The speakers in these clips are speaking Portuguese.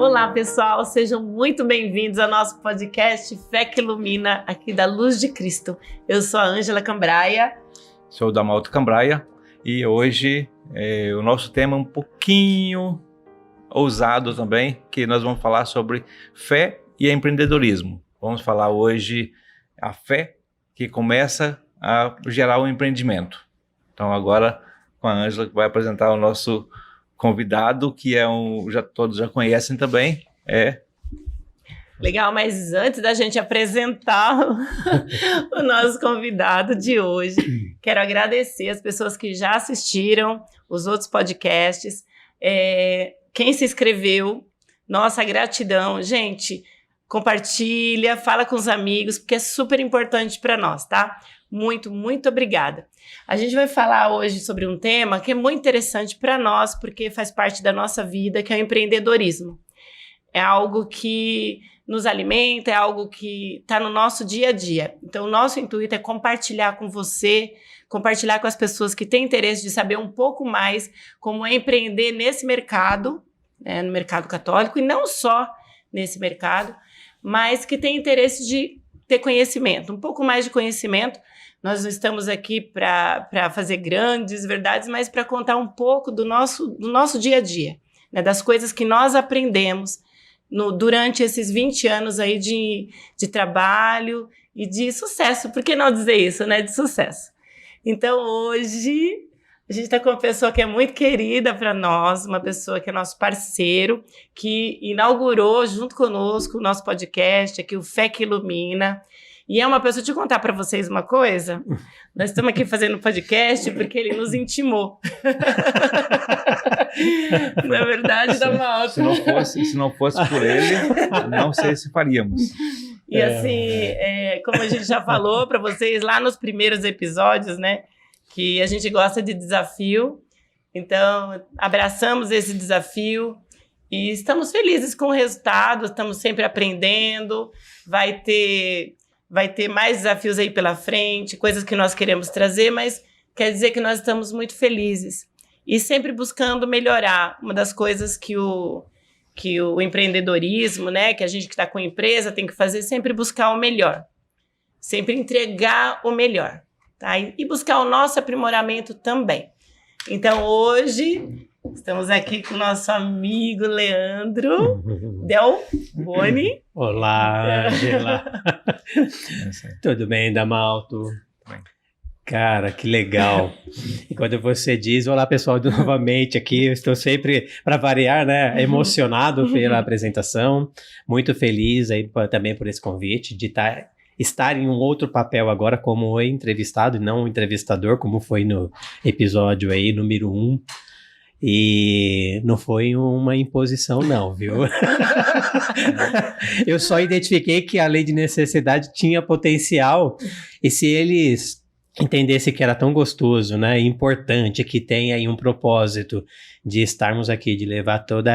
Olá, pessoal, sejam muito bem-vindos ao nosso podcast Fé que Ilumina, aqui da Luz de Cristo. Eu sou a Ângela Cambraia. Sou o Damalto Cambraia e hoje o nosso tema é um pouquinho ousado também, que nós vamos falar sobre fé e empreendedorismo. Vamos falar hoje a fé que começa a gerar um empreendimento. Então agora com a Ângela que vai apresentar o nosso convidado, que todos já conhecem também, Legal, mas antes da gente apresentar o nosso convidado de hoje, quero agradecer as pessoas que já assistiram os outros podcasts, quem se inscreveu, nossa gratidão. Gente, compartilha, fala com os amigos, porque é super importante para nós, tá? Muito, muito obrigada. A gente vai falar hoje sobre um tema que é muito interessante para nós, porque faz parte da nossa vida, que é o empreendedorismo. É algo que nos alimenta, é algo que está no nosso dia a dia. Então, o nosso intuito é compartilhar com você, compartilhar com as pessoas que têm interesse de saber um pouco mais como é empreender nesse mercado, né, no mercado católico, e não só nesse mercado, mas que tem interesse de ter conhecimento, um pouco mais de conhecimento. Nós não estamos aqui para fazer grandes verdades, mas para contar um pouco do nosso dia a dia, né, das coisas que nós aprendemos durante esses 20 anos aí de trabalho e de sucesso. Por que não dizer isso, né? De sucesso. Então, hoje, a gente está com uma pessoa que é muito querida para nós, uma pessoa que é nosso parceiro, que inaugurou junto conosco o nosso podcast, aqui o Fé que Ilumina. E é uma pessoa, deixa eu contar para vocês uma coisa, nós estamos aqui fazendo podcast porque ele nos intimou. Na verdade, dá uma alta. Se não fosse por ele, não sei se faríamos. E assim, como a gente já falou para vocês lá nos primeiros episódios, né, que a gente gosta de desafio, então abraçamos esse desafio e estamos felizes com o resultado, estamos sempre aprendendo, vai ter mais desafios aí pela frente, coisas que nós queremos trazer, mas quer dizer que nós estamos muito felizes e sempre buscando melhorar. Uma das coisas que o empreendedorismo, né, que a gente que está com empresa tem que fazer, sempre buscar o melhor, sempre entregar o melhor, tá? E buscar o nosso aprimoramento também. Então, hoje, estamos aqui com o nosso amigo Leandro Del Boni. Olá, Angela. Tudo bem, Damalto? Cara, que legal. E quando você diz, olá pessoal, novamente aqui, eu estou sempre, para variar, né, emocionado pela apresentação, muito feliz aí também por esse convite, de estar em um outro papel agora como entrevistado e não entrevistador, como foi no episódio aí, número 1. E não foi uma imposição não, viu? Eu só identifiquei que a lei de necessidade tinha potencial e se eles entendessem que era tão gostoso, né, e importante, que tem aí um propósito de estarmos aqui, de levar toda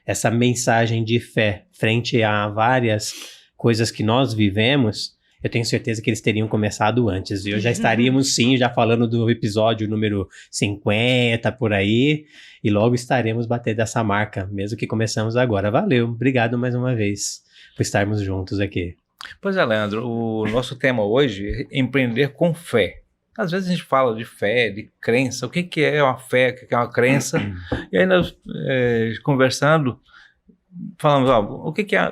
essa mensagem de fé frente a várias coisas que nós vivemos, eu tenho certeza que eles teriam começado antes, viu? Já estaríamos sim, já falando do episódio número 50 por aí, e logo estaremos batendo essa marca, mesmo que começamos agora. Valeu, obrigado mais uma vez por estarmos juntos aqui. Pois é, Leandro, o nosso tema hoje é empreender com fé. Às vezes a gente fala de fé, de crença, o que é uma fé, o que é uma crença, e aí nós conversando, falamos,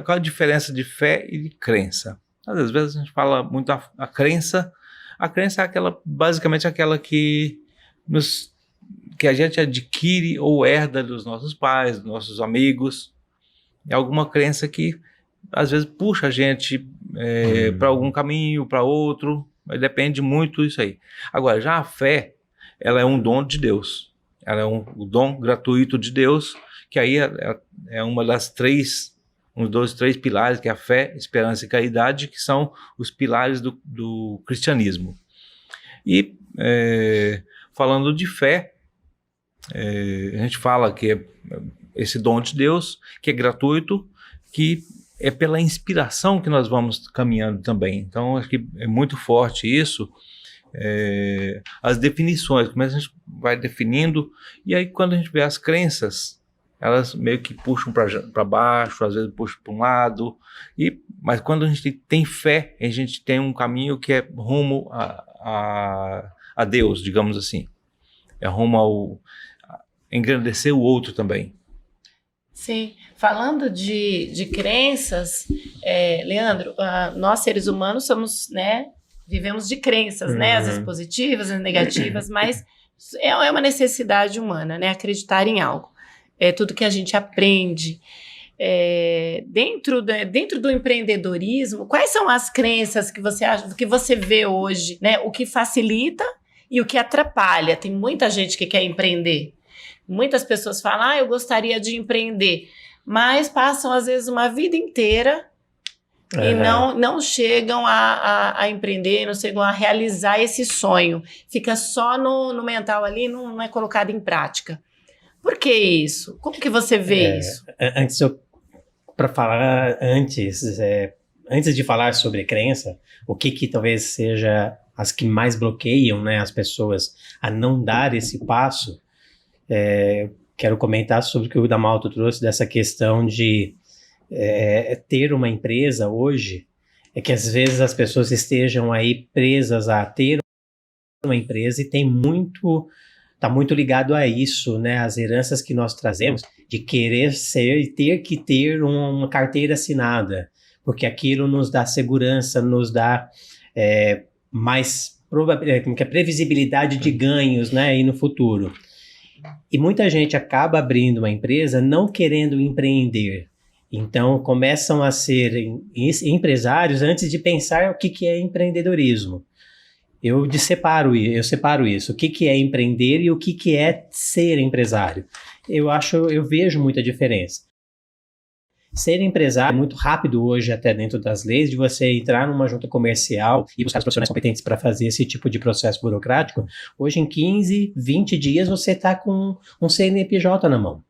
qual a diferença de fé e de crença? Às vezes a gente fala muito a crença é basicamente aquela que a gente adquire ou herda dos nossos pais, dos nossos amigos. É alguma crença que às vezes puxa a gente para algum caminho, para outro, mas depende muito disso aí. Agora, já a fé, ela é um dom de Deus, ela é um dom gratuito de Deus, que aí é uma das um dos três pilares, que é a fé, esperança e caridade, que são os pilares do cristianismo. E falando de fé, a gente fala que é esse dom de Deus, que é gratuito, que é pela inspiração que nós vamos caminhando também. Então, acho que é muito forte isso, as definições, como a gente vai definindo, e aí quando a gente vê as crenças, elas meio que puxam para baixo, às vezes puxam para um lado, mas quando a gente tem fé, a gente tem um caminho que é rumo a Deus, digamos assim. É rumo a engrandecer o outro também. Sim, falando de crenças, Leandro, nós seres humanos somos, né, vivemos de crenças, né, às vezes positivas, às vezes negativas, mas é uma necessidade humana, né, acreditar em algo. É tudo que a gente aprende. Dentro do empreendedorismo, quais são as crenças que você acha, que você vê hoje, né, o que facilita e o que atrapalha? Tem muita gente que quer empreender. Muitas pessoas falam, eu gostaria de empreender, mas passam, às vezes, uma vida inteira e não chegam a empreender, não chegam a realizar esse sonho. Fica só no mental ali, não é colocado em prática. Por que isso? Como que você vê isso? Antes de falar sobre crença, o que talvez seja as que mais bloqueiam, né, as pessoas a não dar esse passo, quero comentar sobre o que o Damalto trouxe dessa questão de ter uma empresa hoje, que às vezes as pessoas estejam aí presas a ter uma empresa e está muito ligado a isso, né, as heranças que nós trazemos de querer ser e ter que ter uma carteira assinada, porque aquilo nos dá segurança, nos dá mais previsibilidade de ganhos, né, aí no futuro. E muita gente acaba abrindo uma empresa não querendo empreender. Então, começam a ser empresários antes de pensar o que é empreendedorismo. Eu separo isso. O que é empreender e o que é ser empresário. Eu vejo muita diferença. Ser empresário é muito rápido hoje, até dentro das leis, de você entrar numa junta comercial e buscar os profissionais competentes para fazer esse tipo de processo burocrático. Hoje, em 15, 20 dias, você está com um CNPJ na mão.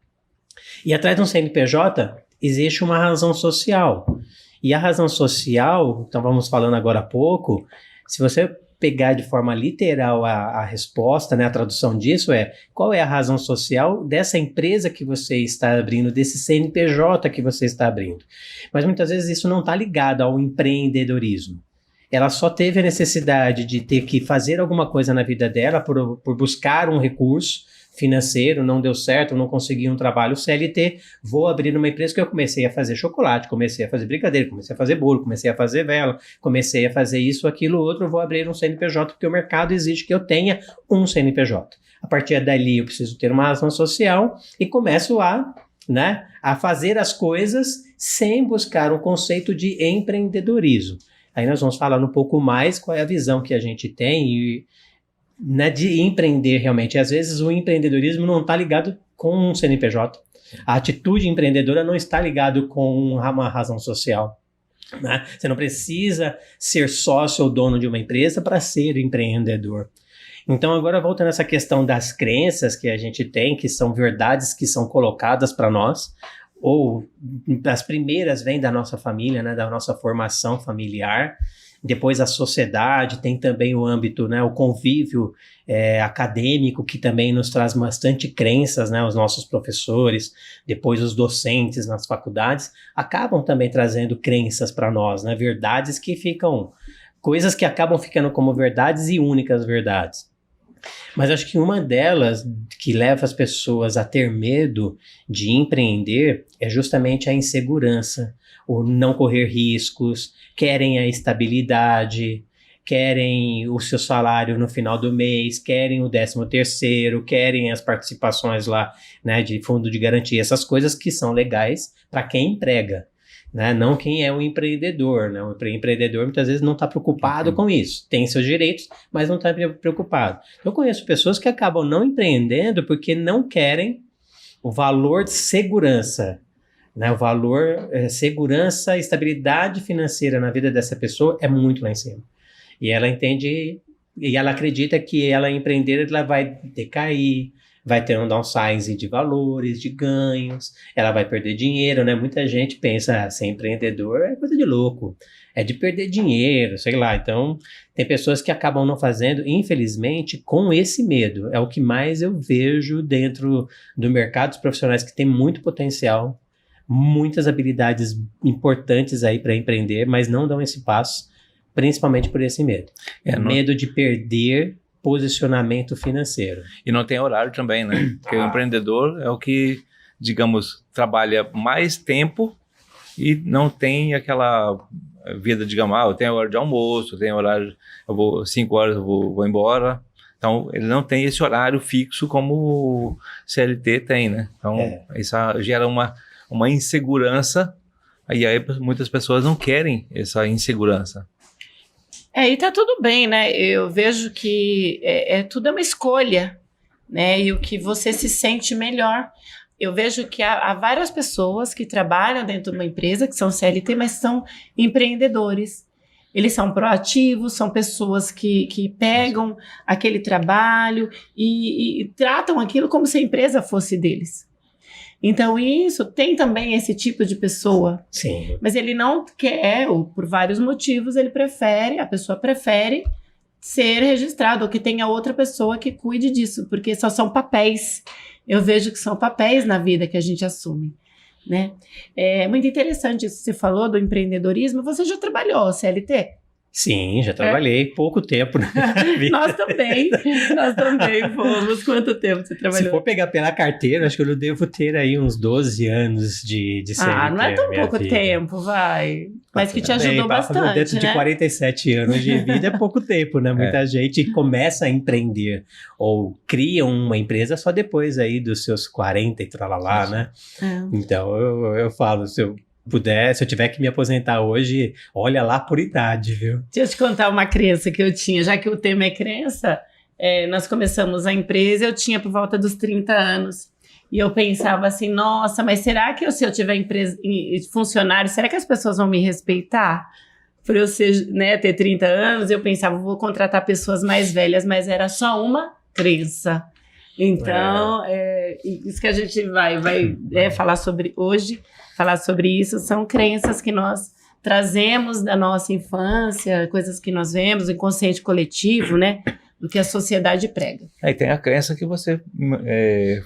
E atrás de um CNPJ, existe uma razão social. E a razão social, então vamos falando agora há pouco, se você pegar de forma literal a resposta, né, a tradução disso qual é a razão social dessa empresa que você está abrindo, desse CNPJ que você está abrindo. Mas muitas vezes isso não está ligado ao empreendedorismo. Ela só teve a necessidade de ter que fazer alguma coisa na vida dela por buscar um recurso financeiro, não deu certo, não consegui um trabalho CLT, vou abrir uma empresa que eu comecei a fazer chocolate, comecei a fazer brigadeiro, comecei a fazer bolo, comecei a fazer vela, comecei a fazer isso, aquilo, outro, vou abrir um CNPJ porque o mercado exige que eu tenha um CNPJ. A partir dali eu preciso ter uma razão social e começo a fazer as coisas sem buscar um conceito de empreendedorismo. Aí nós vamos falar um pouco mais qual é a visão que a gente tem de empreender realmente. Às vezes o empreendedorismo não está ligado com um CNPJ. A atitude empreendedora não está ligado com uma razão social. Né? Você não precisa ser sócio ou dono de uma empresa para ser empreendedor. Então agora voltando a essa questão das crenças que a gente tem, que são verdades que são colocadas para nós, ou as primeiras vêm da nossa família, né, da nossa formação familiar. Depois a sociedade, tem também o âmbito, né, o convívio acadêmico, que também nos traz bastante crenças, né, os nossos professores, depois os docentes nas faculdades, acabam também trazendo crenças para nós, né, verdades que coisas que acabam ficando como verdades e únicas verdades. Mas acho que uma delas que leva as pessoas a ter medo de empreender é justamente a insegurança, o não correr riscos, querem a estabilidade, querem o seu salário no final do mês, querem o 13º, querem as participações lá, né, de fundo de garantia, essas coisas que são legais para quem emprega, né, não quem é o empreendedor, né, o empreendedor muitas vezes não está preocupado com isso, tem seus direitos, mas não está preocupado. Eu conheço pessoas que acabam não empreendendo porque não querem o valor de segurança, né, o valor, segurança, estabilidade financeira na vida dessa pessoa é muito lá em cima. E ela entende, e ela acredita que ela empreender, ela vai decair, vai ter um downsizing de valores, de ganhos, ela vai perder dinheiro, né? Muita gente pensa, ser empreendedor é coisa de louco, é de perder dinheiro, sei lá. Então, tem pessoas que acabam não fazendo, infelizmente, com esse medo. É o que mais eu vejo dentro do mercado dos profissionais que tem muito potencial, muitas habilidades importantes aí para empreender, mas não dão esse passo, principalmente por esse medo. Medo de perder posicionamento financeiro. E não tem horário também, né? Porque o empreendedor é o que, digamos, trabalha mais tempo e não tem aquela vida, digamos, eu tenho hora de almoço, eu tenho horário, 5 horas eu vou embora. Então, ele não tem esse horário fixo como o CLT tem, né? Então, isso gera uma insegurança, e aí muitas pessoas não querem essa insegurança. E tá tudo bem, né? Eu vejo que tudo é uma escolha, né? E o que você se sente melhor. Eu vejo que há várias pessoas que trabalham dentro de uma empresa, que são CLT, mas são empreendedores. Eles são proativos, são pessoas que pegam aquele trabalho e tratam aquilo como se a empresa fosse deles. Então, isso tem também esse tipo de pessoa. Sim. Mas ele não quer, ou por vários motivos, a pessoa prefere ser registrado, ou que tenha outra pessoa que cuide disso, porque só são papéis. Eu vejo que são papéis na vida que a gente assume, né? É muito interessante isso que você falou do empreendedorismo. Você já trabalhou, CLT? Sim, já trabalhei pouco tempo na vida. Nós também fomos. Quanto tempo você trabalhou? Se for pegar pela carteira, acho que eu devo ter aí uns 12 anos de CLT. Não é tão pouco tempo, vai. Mas que te ajudou bastante, dentro de 47 anos de vida é pouco tempo, né? Muita gente começa a empreender ou cria uma empresa só depois aí dos seus 40 e tralalá, né? Então, eu falo, se eu tiver que me aposentar hoje, olha lá por idade, viu? Deixa eu te contar uma crença que eu tinha, já que o tema é crença, nós começamos a empresa, eu tinha por volta dos 30 anos, e eu pensava assim, nossa, mas será que se eu tiver empresa, funcionário, será que as pessoas vão me respeitar? Por eu ser, né, ter 30 anos, eu pensava, vou contratar pessoas mais velhas, mas era só uma crença. Então, isso que a gente vai falar sobre hoje, falar sobre isso, são crenças que nós trazemos da nossa infância, coisas que nós vemos, o inconsciente coletivo, né, do que a sociedade prega. Aí tem a crença que você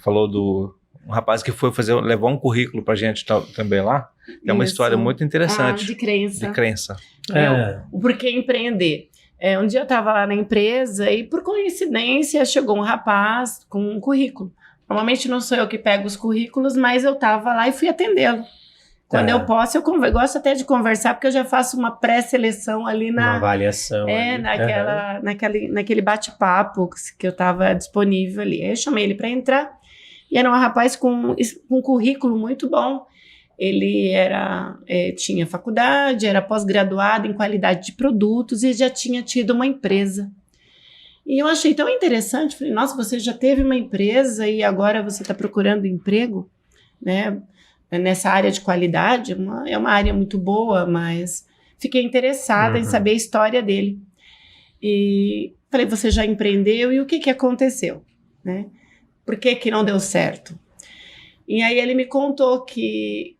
falou do um rapaz que foi levar um currículo pra gente também lá, é uma história muito interessante. De crença. De crença. O porquê empreender. Um dia eu estava lá na empresa e, por coincidência, chegou um rapaz com um currículo. Normalmente não sou eu que pego os currículos, mas eu estava lá e fui atendê-lo. Quando eu posso, eu gosto até de conversar, porque eu já faço uma pré-seleção ali na... Uma avaliação. Naquele bate-papo que eu estava disponível ali. Aí eu chamei ele para entrar e era um rapaz com um currículo muito bom. Ele tinha faculdade, era pós-graduado em qualidade de produtos e já tinha tido uma empresa. E eu achei tão interessante, falei, nossa, você já teve uma empresa e agora você está procurando emprego, né, nessa área de qualidade, é uma área muito boa, mas fiquei interessada em saber a história dele. E falei, você já empreendeu e o que aconteceu, né? Por que não deu certo? E aí ele me contou que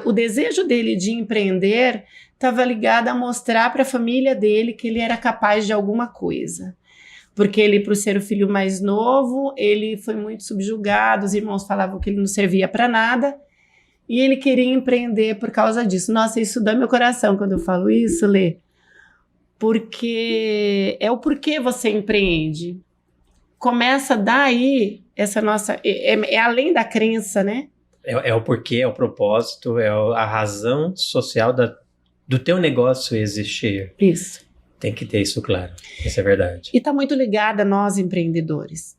o desejo dele de empreender estava ligado a mostrar para a família dele que ele era capaz de alguma coisa. Porque ele, por ser o filho mais novo, ele foi muito subjugado, os irmãos falavam que ele não servia para nada, e ele queria empreender por causa disso. Nossa, isso dói meu coração quando eu falo isso, Lê, porque é o porquê você empreende. Começa daí, essa nossa... É além da crença, né? É o porquê, é o propósito, é a razão social do teu negócio existir. Isso. Tem que ter isso claro, isso é verdade. E está muito ligada a nós, empreendedores.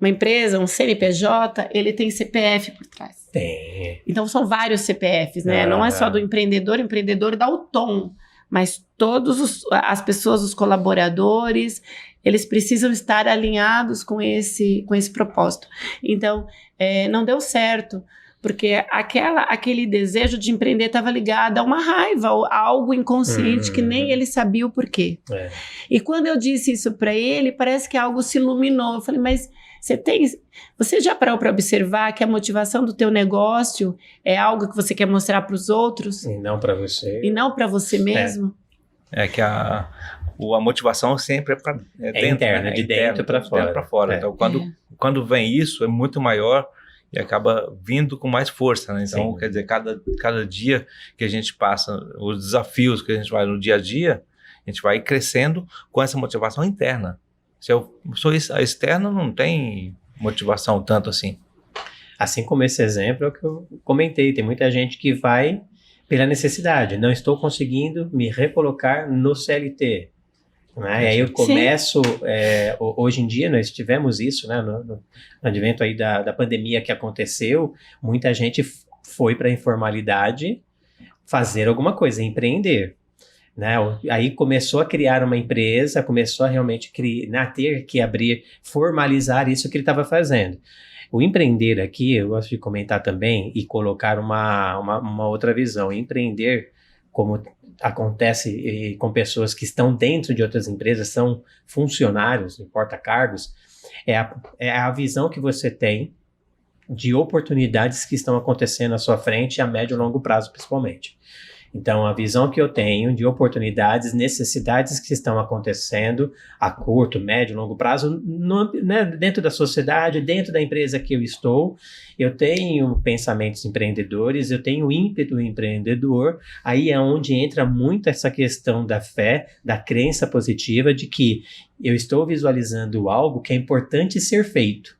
Uma empresa, um CNPJ, ele tem CPF por trás. Tem. Então são vários CPFs, né? Não é só do empreendedor, o empreendedor dá o tom, mas todas as pessoas, os colaboradores, eles precisam estar alinhados com esse propósito. Então, não deu certo, porque aquele desejo de empreender estava ligado a uma raiva, a algo inconsciente que nem ele sabia o porquê. E quando eu disse isso para ele, parece que algo se iluminou. Eu falei, mas você já parou para observar que a motivação do teu negócio é algo que você quer mostrar para os outros? E não para você. E não para você mesmo? É que a motivação sempre é interna, né? de dentro para fora. Dentro para fora. Então, quando vem isso, é muito maior e acaba vindo com mais força, né? Então, quer dizer, cada dia que a gente passa, os desafios que a gente vai no dia a dia, a gente vai crescendo com essa motivação interna. Se eu sou externo, não tem motivação tanto assim. Assim como esse exemplo é o que eu comentei, tem muita gente que vai pela necessidade, não estou conseguindo me recolocar no CLT. Né? E aí eu começo, hoje em dia nós tivemos isso, né, no advento aí da pandemia que aconteceu, muita gente foi para a informalidade fazer alguma coisa, empreender. Né? Aí começou a criar uma empresa, começou a realmente ter que abrir, formalizar isso que ele estava fazendo. O empreender aqui, eu gosto de comentar também e colocar uma outra visão. Empreender, como acontece com pessoas que estão dentro de outras empresas, são funcionários, não importa cargos, é a visão que você tem de oportunidades que estão acontecendo à sua frente a médio e longo prazo, principalmente. Então, a visão que eu tenho de oportunidades, necessidades que estão acontecendo a curto, médio, longo prazo, né, dentro da sociedade, dentro da empresa que eu estou, eu tenho pensamentos empreendedores, eu tenho ímpeto empreendedor, aí é onde entra muito essa questão da fé, da crença positiva de que eu estou visualizando algo que é importante ser feito.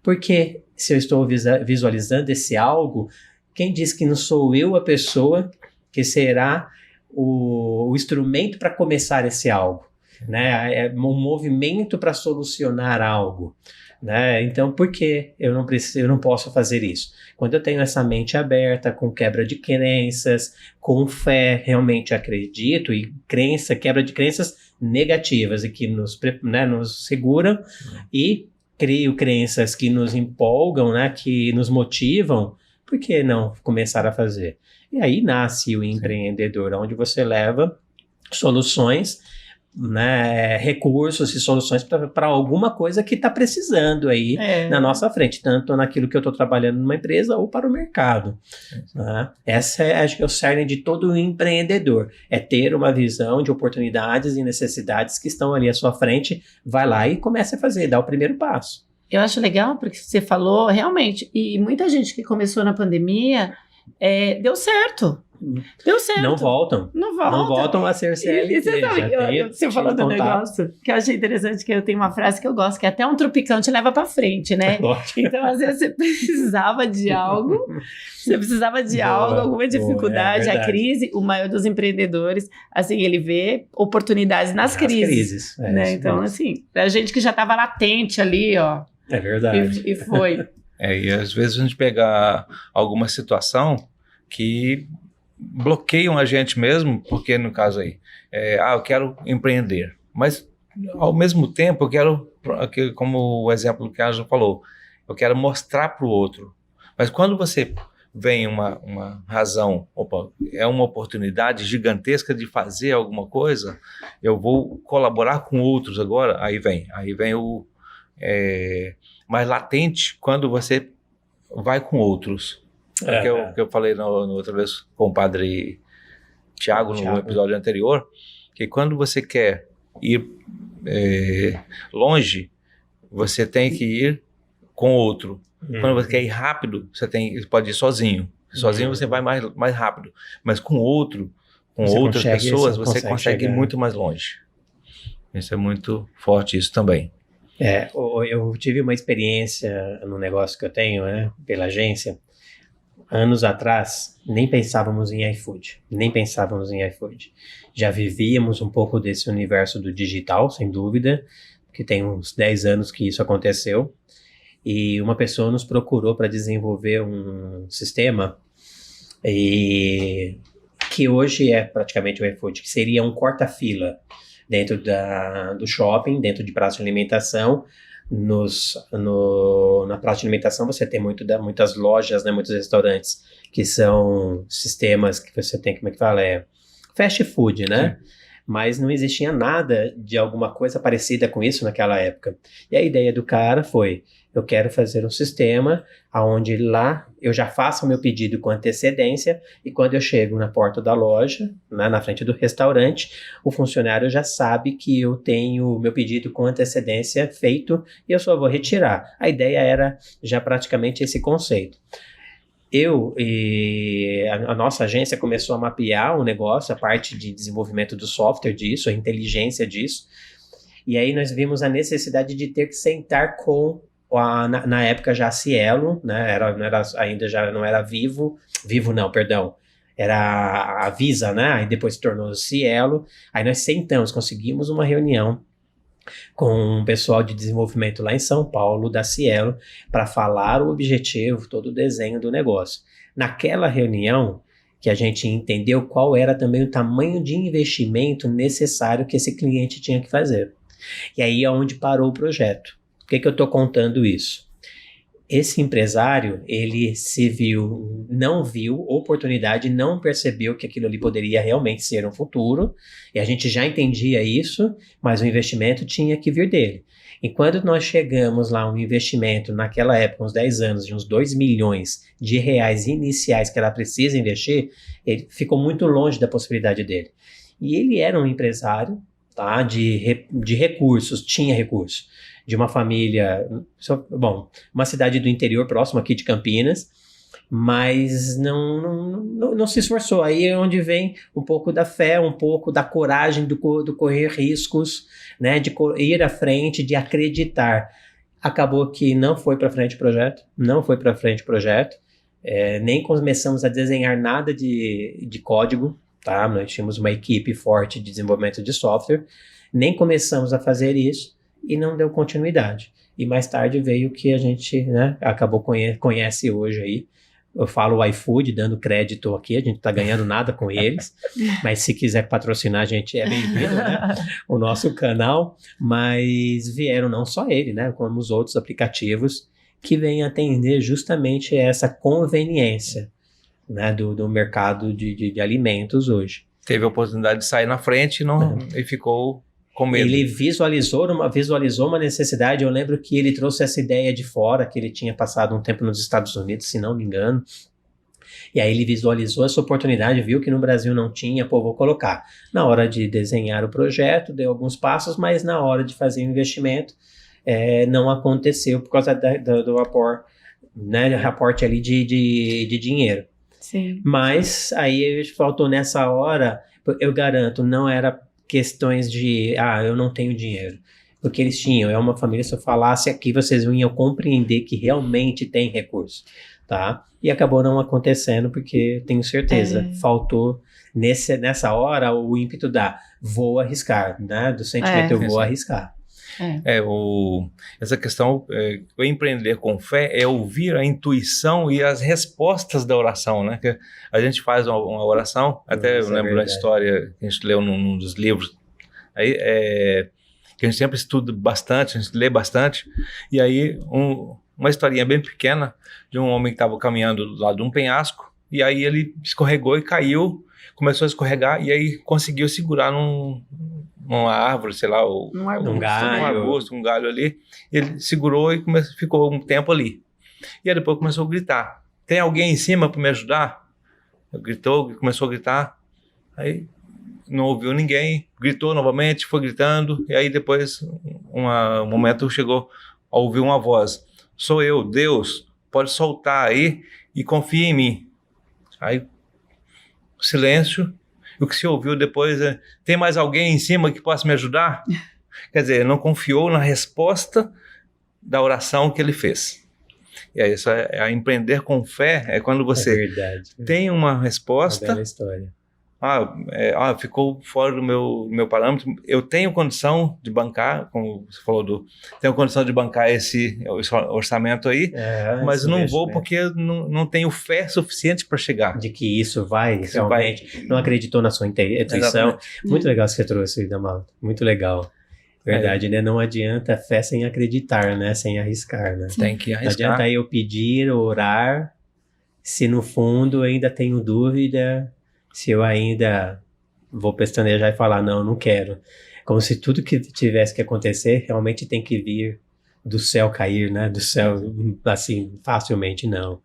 Porque se eu estou visualizando esse algo, quem diz que não sou eu a pessoa que será o instrumento para começar esse algo, né? É um movimento para solucionar algo, né? Então, por que eu não posso fazer isso? Quando eu tenho essa mente aberta, com quebra de crenças, com fé, realmente acredito, e quebra de crenças negativas e que nos seguram, e crio crenças que nos empolgam, né? Que nos motivam, por que não começar a fazer? E aí nasce o empreendedor, onde você leva soluções, né, recursos e soluções para alguma coisa que está precisando aí na nossa frente, tanto naquilo que eu estou trabalhando numa empresa ou para o mercado. Né? Essa acho que é o cerne de todo empreendedor, é ter uma visão de oportunidades e necessidades que estão ali à sua frente, vai lá e comece a fazer, dá o primeiro passo. Eu acho legal porque você falou, realmente, e muita gente que começou na pandemia, deu certo. Deu certo. Não voltam. Não voltam a ser CLT. E você sabe, você falou do negócio, que eu achei interessante, que eu tenho uma frase que eu gosto, que até um tropicante leva pra frente, né? Então, às vezes, você precisava de algo, alguma dificuldade, a crise, o maior dos empreendedores, assim, ele vê oportunidades nas crises. Né? Então, assim, a gente que já estava latente ali, ó. É verdade. E foi. E às vezes a gente pega alguma situação que bloqueiam a gente mesmo, porque no caso aí, eu quero empreender, mas ao mesmo tempo eu quero, como o exemplo que a Ângela falou, eu quero mostrar para o outro. Mas quando você vem uma razão, é uma oportunidade gigantesca de fazer alguma coisa, eu vou colaborar com outros agora, aí vem o mais latente quando você vai com outros. Que eu falei na outra vez com o padre Tiago no episódio anterior, que quando você quer ir longe, você tem que ir com outro. Quando você quer ir rápido, você pode ir sozinho. Sozinho você vai mais rápido, mas com outras pessoas, você consegue ir muito mais longe. Isso é muito forte, isso também. Eu tive uma experiência no negócio que eu tenho, né, pela agência. Anos atrás, nem pensávamos em iFood. Já vivíamos um pouco desse universo do digital, sem dúvida, que tem uns 10 anos que isso aconteceu. E uma pessoa nos procurou para desenvolver um sistema que hoje é praticamente o iFood, que seria um corta-fila dentro do shopping, dentro de praça de alimentação, na praça de alimentação você tem muitas lojas, né, muitos restaurantes que são sistemas que você tem, como é que fala? Fast food, né? Sim. Mas não existia nada de alguma coisa parecida com isso naquela época. E a ideia do cara foi, eu quero fazer um sistema onde lá eu já faço o meu pedido com antecedência e quando eu chego na porta da loja, né, na frente do restaurante, o funcionário já sabe que eu tenho o meu pedido com antecedência feito e eu só vou retirar. A ideia era já praticamente esse conceito. A nossa agência começou a mapear o negócio, a parte de desenvolvimento do software disso, a inteligência disso, e aí nós vimos a necessidade de ter que sentar com, na época já a Cielo, né, não era Vivo não, perdão, era a Visa, né, aí depois se tornou Cielo, aí nós sentamos, conseguimos uma reunião com um pessoal de desenvolvimento lá em São Paulo, da Cielo, para falar o objetivo, todo o desenho do negócio. Naquela reunião, que a gente entendeu qual era também o tamanho de investimento necessário que esse cliente tinha que fazer. E aí é onde parou o projeto. Por que eu estou contando isso? Esse empresário, ele não viu oportunidade, não percebeu que aquilo ali poderia realmente ser um futuro, e a gente já entendia isso, mas o investimento tinha que vir dele. E quando nós chegamos lá, um investimento naquela época, uns 10 anos, de uns 2 milhões de reais iniciais que ela precisa investir, ele ficou muito longe da possibilidade dele. E ele era um empresário, tá, de recursos, tinha recursos. De uma família, uma cidade do interior próximo aqui de Campinas, mas não se esforçou. Aí é onde vem um pouco da fé, um pouco da coragem do correr riscos, né, de ir à frente, de acreditar. Acabou que não foi para frente o projeto, nem começamos a desenhar nada de código, tá? Nós tínhamos uma equipe forte de desenvolvimento de software, nem começamos a fazer isso, e não deu continuidade. E mais tarde veio o que a gente, né, acabou conhece hoje aí. Eu falo o iFood, dando crédito aqui, a gente não está ganhando nada com eles, mas se quiser patrocinar, a gente é bem-vindo, né? O nosso canal. Mas vieram não só ele, né, como os outros aplicativos que vêm atender justamente essa conveniência, né, do mercado de alimentos hoje. Teve a oportunidade de sair na frente e ficou com medo. Ele visualizou uma necessidade. Eu lembro que ele trouxe essa ideia de fora, que ele tinha passado um tempo nos Estados Unidos, se não me engano. E aí ele visualizou essa oportunidade, viu que no Brasil não tinha, vou colocar. Na hora de desenhar o projeto, deu alguns passos, mas na hora de fazer o investimento, não aconteceu por causa do aporte ali de dinheiro. Sim. Mas aí faltou nessa hora, eu garanto, não era questões de, eu não tenho dinheiro, porque eles tinham, é uma família, se eu falasse aqui, vocês iam compreender que realmente tem recurso, tá? E acabou não acontecendo, porque tenho certeza, faltou nessa hora o ímpeto vou arriscar, né? Do sentimento eu vou arriscar. Essa questão, o empreender com fé é ouvir a intuição e as respostas da oração, né? Que a gente faz uma oração, até eu lembro da história que a gente leu num dos livros, aí, que a gente sempre estuda bastante, a gente lê bastante, e aí uma historinha bem pequena de um homem que estava caminhando do lado de um penhasco, e aí ele escorregou e caiu, começou a escorregar, e aí conseguiu segurar uma árvore, sei lá, um galho ali. Ele segurou e ficou um tempo ali. E aí depois começou a gritar: tem alguém em cima para me ajudar? Começou a gritar. Aí não ouviu ninguém, gritou novamente, foi gritando. E aí depois, um momento chegou a ouvir uma voz: sou eu, Deus, pode soltar aí e confia em mim. Aí, silêncio. O que se ouviu depois é: tem mais alguém em cima que possa me ajudar? Quer dizer, ele não confiou na resposta da oração que ele fez. E aí, isso é empreender com fé, é quando você tem uma resposta. Uma bela história. Ficou fora do meu parâmetro. Eu tenho condição de bancar, como você falou, tenho condição de bancar esse orçamento aí, mas não vou porque não tenho fé suficiente para chegar. De que isso vai realmente. Não acreditou na sua intuição. Muito legal que você trouxe, Damaldo. Muito legal. Verdade, né? Não adianta fé sem acreditar, né? Sem arriscar, né? Tem que Não arriscar. adianta eu pedir, orar, se no fundo eu ainda tenho dúvida, se eu ainda vou pestanejar e falar, não, não quero. Como se tudo que tivesse que acontecer realmente tem que vir do céu cair, né? Do céu, assim, facilmente, não.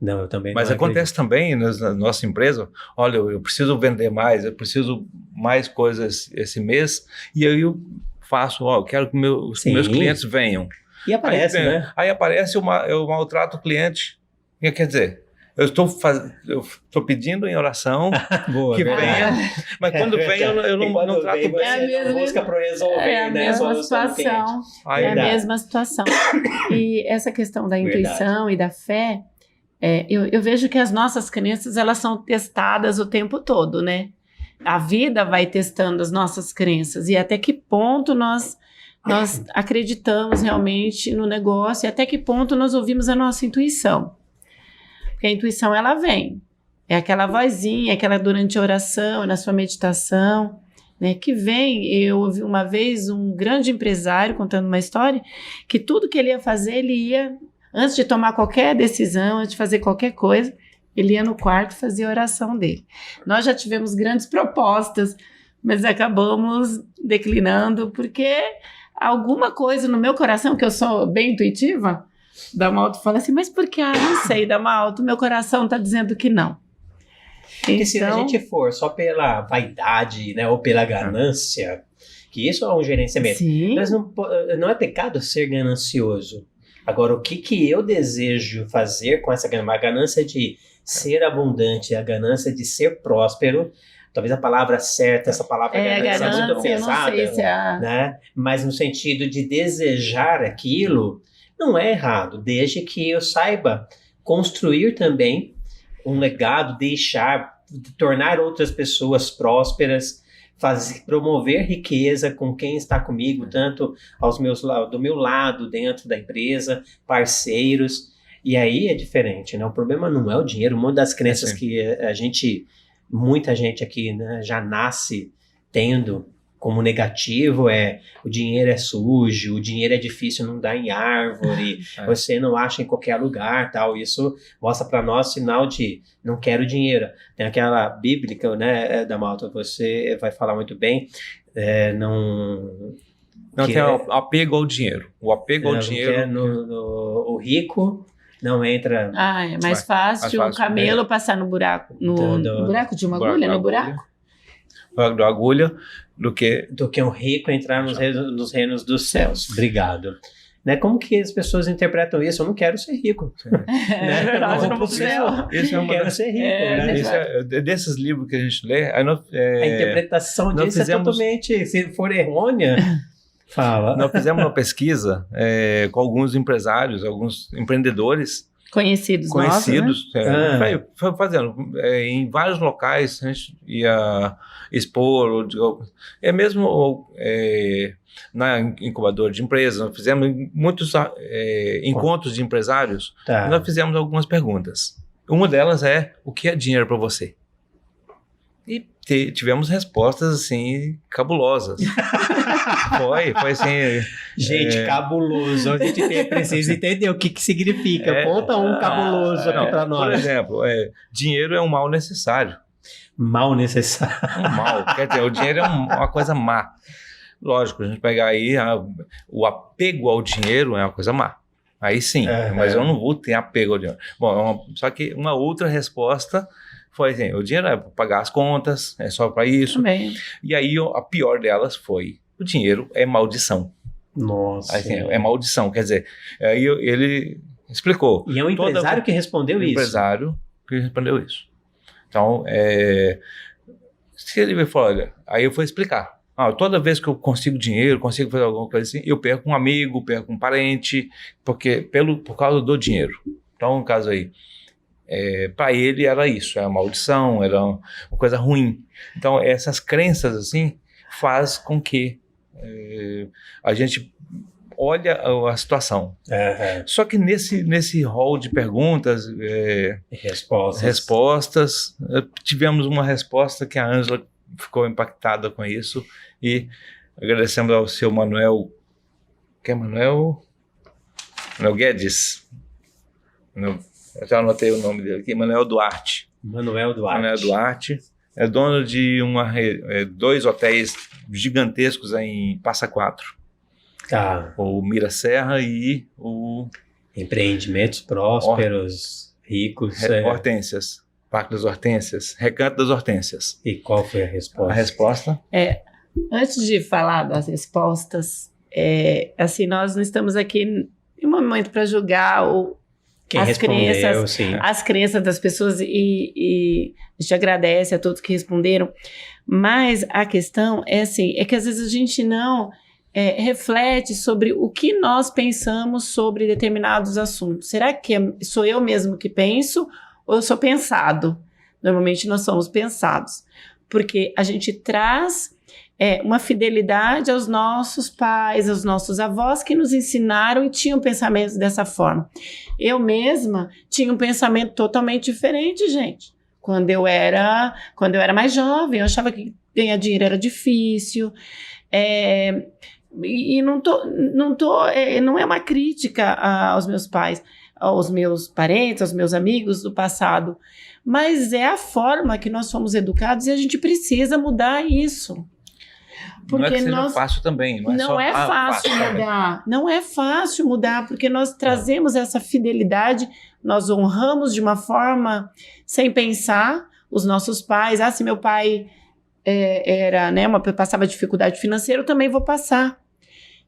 Não, eu também Mas não acontece também na nossa empresa, olha, eu preciso vender mais, eu preciso mais coisas esse mês, e aí eu faço, ó, eu quero que os Sim. meus clientes venham. E aparece, Aí, né? Aí aparece eu maltrato o cliente. Quer dizer, eu estou pedindo em oração Boa, que verdade. venha, mas quando vem eu E quando não trato vem, bem. É a você mesma- não busca para resolver, É a né? mesma Solução do cliente. situação. Aí, É a Verdade. mesma situação. E essa questão da Verdade. intuição e da fé, eu vejo que as nossas crenças, elas são testadas o tempo todo, né? A vida vai testando as nossas crenças e até que ponto nós acreditamos realmente no negócio e até que ponto nós ouvimos a nossa intuição. Porque a intuição, ela vem. É aquela vozinha, aquela durante a oração, na sua meditação, né, que vem. Eu ouvi uma vez um grande empresário contando uma história que tudo que ele ia fazer, ele ia, antes de tomar qualquer decisão, antes de fazer qualquer coisa, ele ia no quarto e fazia a oração dele. Nós já tivemos grandes propostas, mas acabamos declinando porque alguma coisa no meu coração, que eu sou bem intuitiva, Damalto fala assim, mas por que? Não sei, Damalto, meu coração está dizendo que não. Porque se a Então, gente for só pela vaidade, né, ou pela ganância, que isso é um gerenciamento. sim, Mas não é pecado ser ganancioso. Agora, o que eu desejo fazer com essa ganância? A ganância de ser abundante, a ganância de ser próspero, talvez a palavra certa, essa palavra ganância é muito ganância, eu não pesada, sei se é... né? Mas no sentido de desejar aquilo, não é errado, desde que eu saiba construir também um legado, tornar outras pessoas prósperas, promover riqueza com quem está comigo, tanto do meu lado, dentro da empresa, parceiros, e aí é diferente, né? O problema não é o dinheiro, uma das crenças que muita gente aqui, né, já nasce tendo como negativo o dinheiro é sujo, o dinheiro é difícil, não dá em árvore, você não acha em qualquer lugar, tal. Isso mostra para nós sinal de não quero dinheiro. Tem aquela bíblica, né, Damalto, você vai falar muito bem, Não tem apego ao dinheiro. O apego ao dinheiro... o rico não entra... é mais fácil um camelo passar no buraco, no buraco de uma agulha, no buraco? Da agulha, do que um rico entrar nos reinos dos céus. Obrigado. Né? Como que as pessoas interpretam isso? Eu não quero ser rico. É verdade, eu não vou pro céu. Eu quero ser rico. Né? Desses livros que a gente lê... a interpretação disso é totalmente, se for errônea... Fala. Nós fizemos uma pesquisa com alguns empresários, alguns empreendedores conhecidos, né? Foi fazendo em vários locais, a gente ia expor, mesmo na incubadora de empresas, nós fizemos muitos encontros de empresários, e nós fizemos algumas perguntas. Uma delas é, o que é dinheiro para você? E tivemos respostas, assim, cabulosas. Foi assim... Gente, cabuloso. A gente precisa entender o que significa. Conta um cabuloso aqui para nós. Por exemplo, dinheiro é um mal necessário. Mal necessário. Um mal. Quer dizer, o dinheiro é uma coisa má. Lógico, a gente pegar aí, o apego ao dinheiro é uma coisa má. Aí sim, mas eu não vou ter apego ao dinheiro. Bom, só que uma outra resposta... foi assim, o dinheiro é para pagar as contas, é só para isso. Também. E aí a pior delas foi, o dinheiro é maldição. Nossa. Assim, é maldição, quer dizer, aí ele explicou. E é um empresário que respondeu isso. Empresário que respondeu isso. Então, se ele falou, olha, aí eu fui explicar. Toda vez que eu consigo dinheiro, consigo fazer alguma coisa assim, eu perco um amigo, perco um parente, por causa do dinheiro. Então, no caso aí, para ele era isso, era uma maldição, era uma coisa ruim. Então essas crenças assim faz com que a gente olha a situação. Só que nesse hall de perguntas, respostas, tivemos uma resposta que a Ângela ficou impactada com isso e Agradecemos ao seu Manuel, que é Manuel Guedes. Eu já anotei o nome dele aqui, Manuel Duarte. Manuel Duarte. Manuel Duarte é dono de 2 hotéis gigantescos em Passa Quatro. Tá. O Mira-Serra e o... Empreendimentos prósperos, ricos. Hortênsias. Parque das Hortênsias. Recanto das Hortênsias. E qual foi a resposta? A resposta? Antes de falar das respostas, assim, nós não estamos aqui em um momento para julgar Quem as respondeu, crenças, sim. as crenças das pessoas e a gente agradece a todos que responderam, mas a questão é assim, é que às vezes a gente não reflete sobre o que nós pensamos sobre determinados assuntos. Será que sou eu mesmo que penso ou eu sou pensado? Normalmente nós somos pensados, porque a gente traz uma fidelidade aos nossos pais, aos nossos avós que nos ensinaram e tinham pensamentos dessa forma. Eu mesma tinha um pensamento totalmente diferente, gente. Quando eu era mais jovem, eu achava que ganhar dinheiro era difícil. E não é uma crítica aos meus pais, aos meus parentes, aos meus amigos do passado, mas é a forma que nós fomos educados e a gente precisa mudar isso. Porque não é que seja fácil também. Não é fácil mudar. Não é fácil mudar, porque nós trazemos essa fidelidade, nós honramos de uma forma sem pensar os nossos pais. Se meu pai passava dificuldade financeira, eu também vou passar.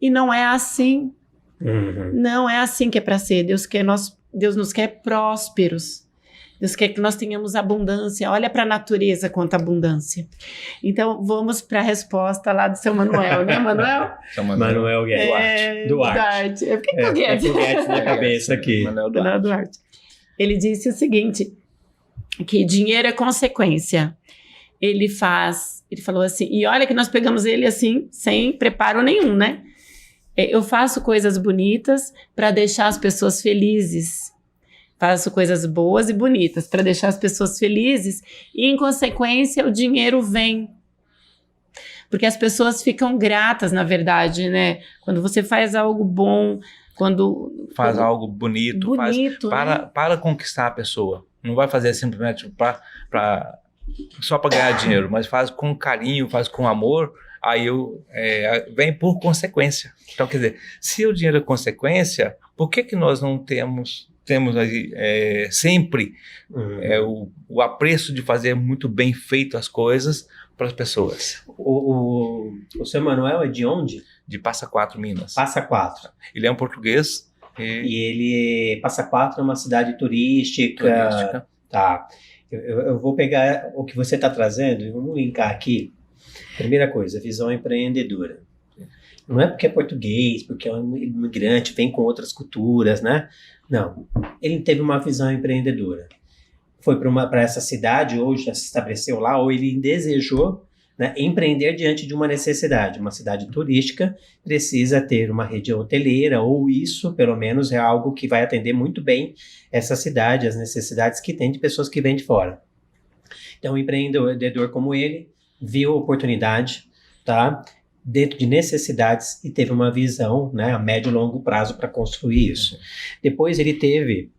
E não é assim. Uhum. Não é assim que é para ser. Deus nos quer prósperos. Deus quer que nós tenhamos abundância. Olha para a natureza quanta abundância. Então, vamos para a resposta lá do seu Manuel, né, Manuel? Manuel Guedes. Duarte. Por que o Guedes? Tem o Guedes na cabeça aqui. Manuel Duarte. Ele disse o seguinte, que dinheiro é consequência. Ele falou assim, e olha que nós pegamos ele assim, sem preparo nenhum, né? Eu faço coisas bonitas para deixar as pessoas felizes. Faço coisas boas e bonitas para deixar as pessoas felizes e, em consequência, o dinheiro vem. Porque as pessoas ficam gratas, na verdade, né? Quando você faz algo bom, faz algo bonito, né? para conquistar a pessoa. Não vai fazer simplesmente só para ganhar dinheiro, mas faz com carinho, faz com amor, aí vem por consequência. Então, quer dizer, se o dinheiro é consequência, por que nós não temos aí sempre o apreço de fazer muito bem feito as coisas para as pessoas? O seu Manuel é de onde? De Passa Quatro, Minas. Passa Quatro. Ele é um português. Passa Quatro é uma cidade turística. Tá. Eu vou pegar o que você está trazendo e vamos linkar aqui. Primeira coisa, visão empreendedora. Não é porque é português, porque é um imigrante, vem com outras culturas, né? Não. Ele teve uma visão empreendedora. Foi para essa cidade, ou já se estabeleceu lá, ou ele desejou, né, empreender diante de uma necessidade. Uma cidade turística precisa ter uma rede hoteleira, ou isso, pelo menos, é algo que vai atender muito bem essa cidade, as necessidades que tem de pessoas que vêm de fora. Então, um empreendedor como ele viu a oportunidade, tá, dentro de necessidades e teve uma visão, né, a médio e longo prazo para construir isso. Depois ele teve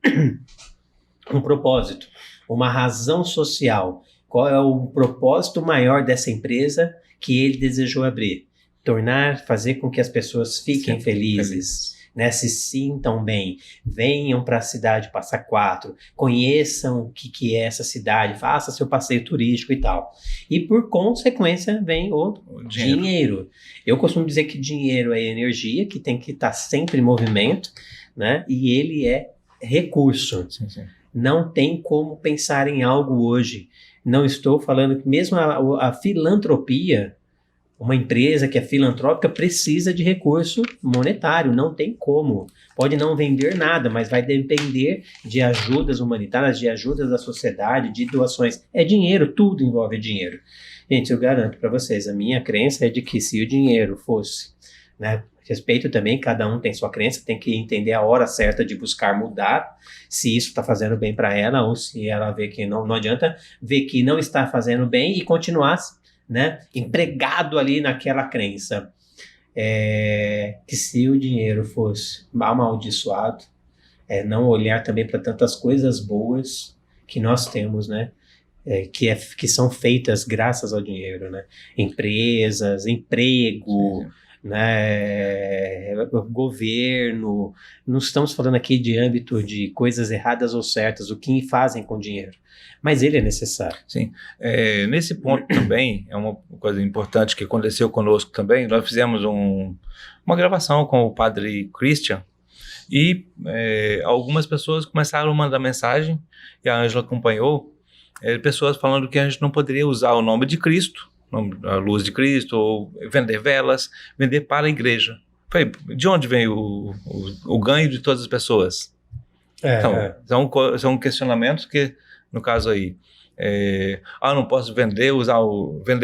um propósito, uma razão social. Qual é o propósito maior dessa empresa que ele desejou abrir? Fazer com que as pessoas fiquem felizes. Né, se sintam bem, venham para a cidade Passa Quatro, conheçam o que é essa cidade, faça seu passeio turístico e tal. E por consequência vem o dinheiro. Eu costumo dizer que dinheiro é energia, que tem que estar sempre em movimento, né? E ele é recurso. Sim. Não tem como pensar em algo hoje. Não estou falando que mesmo a filantropia, uma empresa que é filantrópica precisa de recurso monetário, não tem como. Pode não vender nada, mas vai depender de ajudas humanitárias, de ajudas da sociedade, de doações. É dinheiro, tudo envolve dinheiro. Gente, eu garanto para vocês, a minha crença é de que se o dinheiro fosse, né, respeito também, cada um tem sua crença, tem que entender a hora certa de buscar mudar, se isso está fazendo bem para ela, ou se ela vê que não adianta, ver que não está fazendo bem e continuar, né, empregado ali naquela crença, que se o dinheiro fosse amaldiçoado, não olhar também para tantas coisas boas que nós temos, né, que são feitas graças ao dinheiro, né, empresas, emprego, né, governo. Não estamos falando aqui de âmbito de coisas erradas ou certas, o que fazem com dinheiro, mas ele é necessário. Sim, nesse ponto também é uma coisa importante que aconteceu conosco também. Nós fizemos uma gravação com o padre Christian e algumas pessoas começaram a mandar mensagem, e a Ângela acompanhou, pessoas falando que a gente não poderia usar o nome de Cristo, a luz de Cristo, ou vender velas, vender para a igreja. De onde vem o ganho de todas as pessoas? Então, são questionamentos que, no caso aí, não posso vender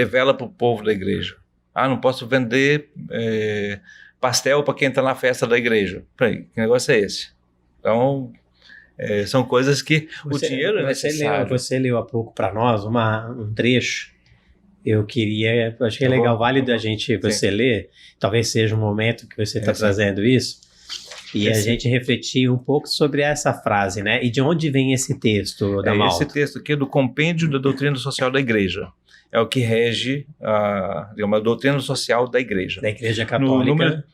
vela para o povo da igreja. Não posso vender pastel para quem está na festa da igreja. Que negócio é esse? Então, são coisas que o dinheiro é necessário. Você leu há pouco para nós um trecho. Acho que é legal, válido você ler, talvez seja um momento que você está trazendo isso, e a gente refletir um pouco sobre essa frase, né? E de onde vem esse texto, Damalto? Esse texto aqui é do Compêndio da Doutrina Social da Igreja. É o que rege a doutrina social da Igreja. Da Igreja Católica.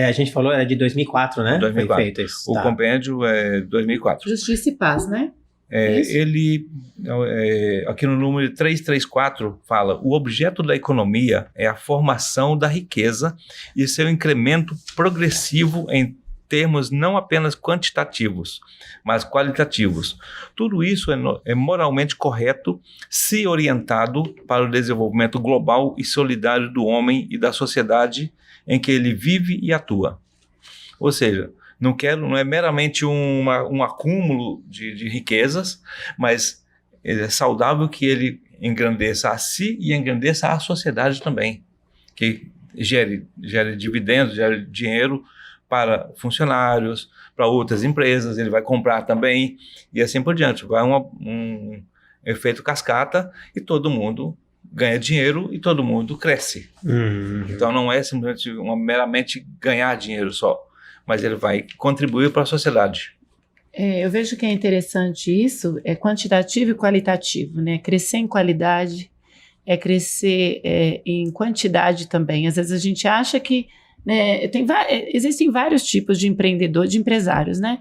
A gente falou, era de 2004, né? 2004. Foi feito isso. O compêndio é 2004. Justiça e Paz, né? Ele, aqui no número 334, fala: o objeto da economia é a formação da riqueza e seu incremento progressivo em termos não apenas quantitativos, mas qualitativos. Tudo isso é moralmente correto se orientado para o desenvolvimento global e solidário do homem e da sociedade em que ele vive e atua. Ou seja, não é meramente um acúmulo de riquezas, mas é saudável que ele engrandeça a si e engrandeça a sociedade também, que gere dividendos, gere dinheiro para funcionários, para outras empresas, ele vai comprar também, e assim por diante. Vai um efeito cascata e todo mundo ganha dinheiro e todo mundo cresce. Então não é simplesmente meramente ganhar dinheiro só, mas ele vai contribuir para a sociedade. Eu vejo que é interessante isso, é quantitativo e qualitativo, né? Crescer em qualidade, crescer em quantidade também. Às vezes a gente acha que, né, existem vários tipos de empreendedor, de empresários, né?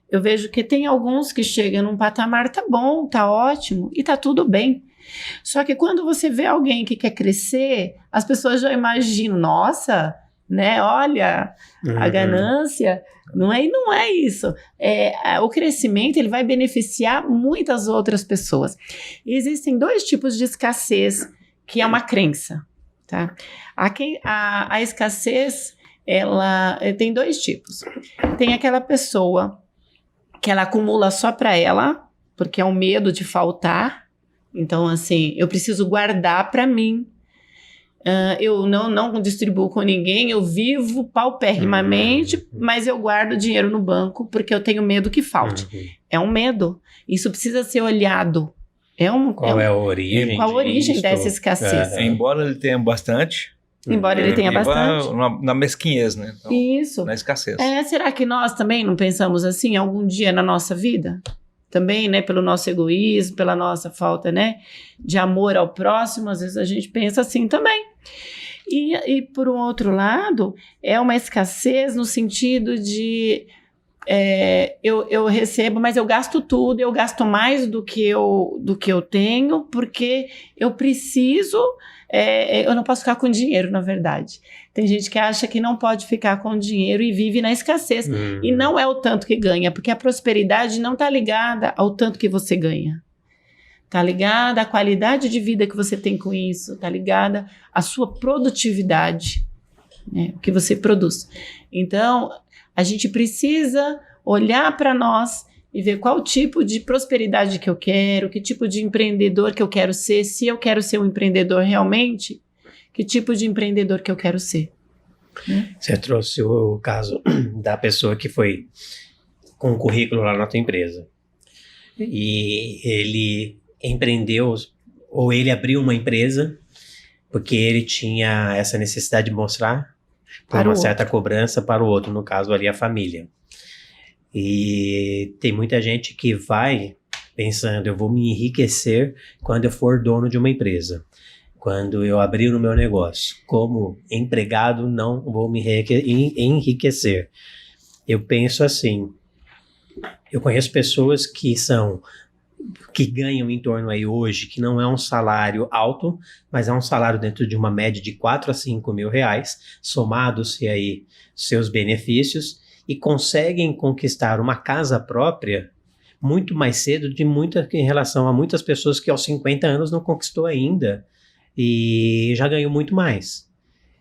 Eu vejo que tem alguns que chegam num patamar, tá bom, tá ótimo, e tá tudo bem. Só que quando você vê alguém que quer crescer, as pessoas já imaginam, nossa, né, olha, a ganância, não é isso. O crescimento, ele vai beneficiar muitas outras pessoas. E existem dois tipos de escassez, que é uma crença, tá? A escassez, ela tem dois tipos. Tem aquela pessoa que ela acumula só para ela, porque é o medo de faltar. Então, assim, eu preciso guardar para mim. Eu não distribuo com ninguém, eu vivo paupérrimamente, mas eu guardo dinheiro no banco porque eu tenho medo que falte. É um medo. Isso precisa ser olhado. Qual é a origem? Qual a origem dessa escassez? Embora ele tenha bastante. Embora ele tenha bastante. Na mesquinhez, né? Então, isso. Na escassez. Será que nós também não pensamos assim algum dia na nossa vida? Também, né, pelo nosso egoísmo, pela nossa falta, né, de amor ao próximo, às vezes a gente pensa assim também. E por um outro lado, é uma escassez no sentido de eu recebo, mas eu gasto tudo, eu gasto mais do que eu tenho, porque eu preciso, eu não posso ficar com dinheiro, na verdade. Tem gente que acha que não pode ficar com dinheiro e vive na escassez. E não é o tanto que ganha, porque a prosperidade não está ligada ao tanto que você ganha. Está ligada à qualidade de vida que você tem com isso, está ligada à sua produtividade, né, o que você produz. Então, a gente precisa olhar para nós e ver qual tipo de prosperidade que eu quero, que tipo de empreendedor que eu quero ser, se eu quero ser um empreendedor realmente, que tipo de empreendedor que eu quero ser. Você trouxe o caso da pessoa que foi com um currículo lá na tua empresa e ele empreendeu, ou ele abriu uma empresa porque ele tinha essa necessidade de mostrar por Para o uma outro. certa cobrança para o outro, no caso ali a família. E tem muita gente que vai pensando, eu vou me enriquecer quando eu for dono de uma empresa. Quando eu abrir o meu negócio. Como empregado, não vou me enriquecer. Eu penso assim, eu conheço pessoas que ganham em torno aí hoje, que não é um salário alto, mas é um salário dentro de uma média de 4 a 5 mil reais, somados-se aí seus benefícios, e conseguem conquistar uma casa própria muito mais cedo em relação a muitas pessoas que aos 50 anos não conquistou ainda e já ganhou muito mais.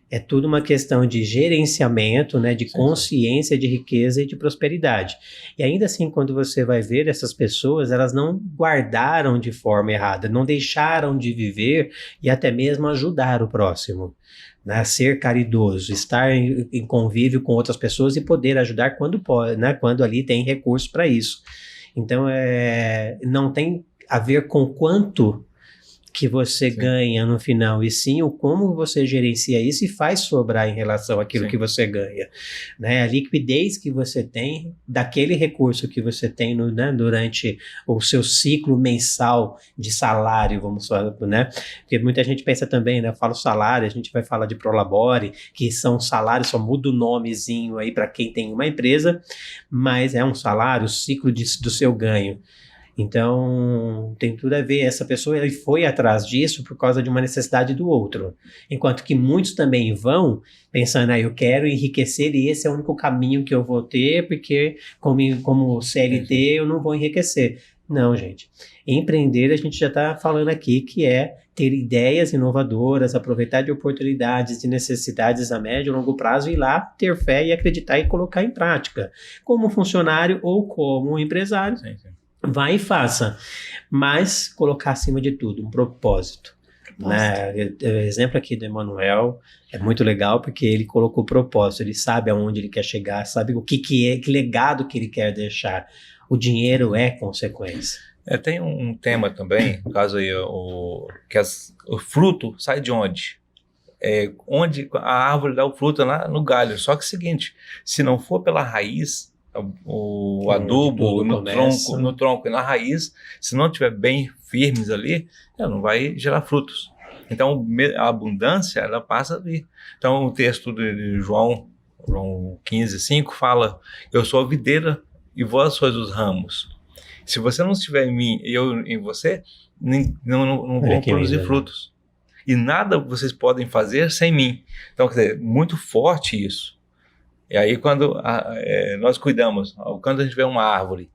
É tudo uma questão de gerenciamento, né, de consciência de riqueza e de prosperidade. E ainda assim, quando você vai ver essas pessoas, elas não guardaram de forma errada, não deixaram de viver e até mesmo ajudar o próximo. Né, ser caridoso, estar em convívio com outras pessoas e poder ajudar quando pode, né, quando ali tem recurso para isso. Então, não tem a ver com quanto que você ganha no final, e sim o como você gerencia isso e faz sobrar em relação àquilo que você ganha. Né? A liquidez que você tem daquele recurso que você tem né, durante o seu ciclo mensal de salário, vamos falar, né? Porque muita gente pensa também, né? Eu falo salário, a gente vai falar de Prolabore, que são salários, só muda o nomezinho aí para quem tem uma empresa, mas é um salário, o ciclo do seu ganho. Então, tem tudo a ver, essa pessoa ele foi atrás disso por causa de uma necessidade do outro, enquanto que muitos também vão pensando, eu quero enriquecer e esse é o único caminho que eu vou ter, porque como CLT eu não vou enriquecer. Não, gente. Empreender, a gente já está falando aqui que é ter ideias inovadoras, aproveitar de oportunidades, de necessidades a médio e longo prazo e ir lá ter fé e acreditar e colocar em prática, como funcionário ou como empresário. Sim. Vai e faça, mas colocar acima de tudo um propósito. Né? O exemplo aqui do Emanuel é muito legal porque ele colocou propósito, ele sabe aonde ele quer chegar, sabe o que é, que legado que ele quer deixar. O dinheiro é consequência. Tem um tema também, no caso aí, que o fruto sai de onde? Onde a árvore dá o fruto lá no galho. Só que é o seguinte, se não for pela raiz, o adubo no tronco e na raiz, se não estiver bem firmes ali, ela não vai gerar frutos. Então a abundância ela passa ali. Então o texto de João 15:5 fala: eu sou a videira e vós sois os ramos. Se você não estiver em mim e eu em você, não vão produzir frutos. E nada vocês podem fazer sem mim. Então, quer dizer, muito forte isso. E aí quando nós cuidamos, quando a gente vê uma árvore,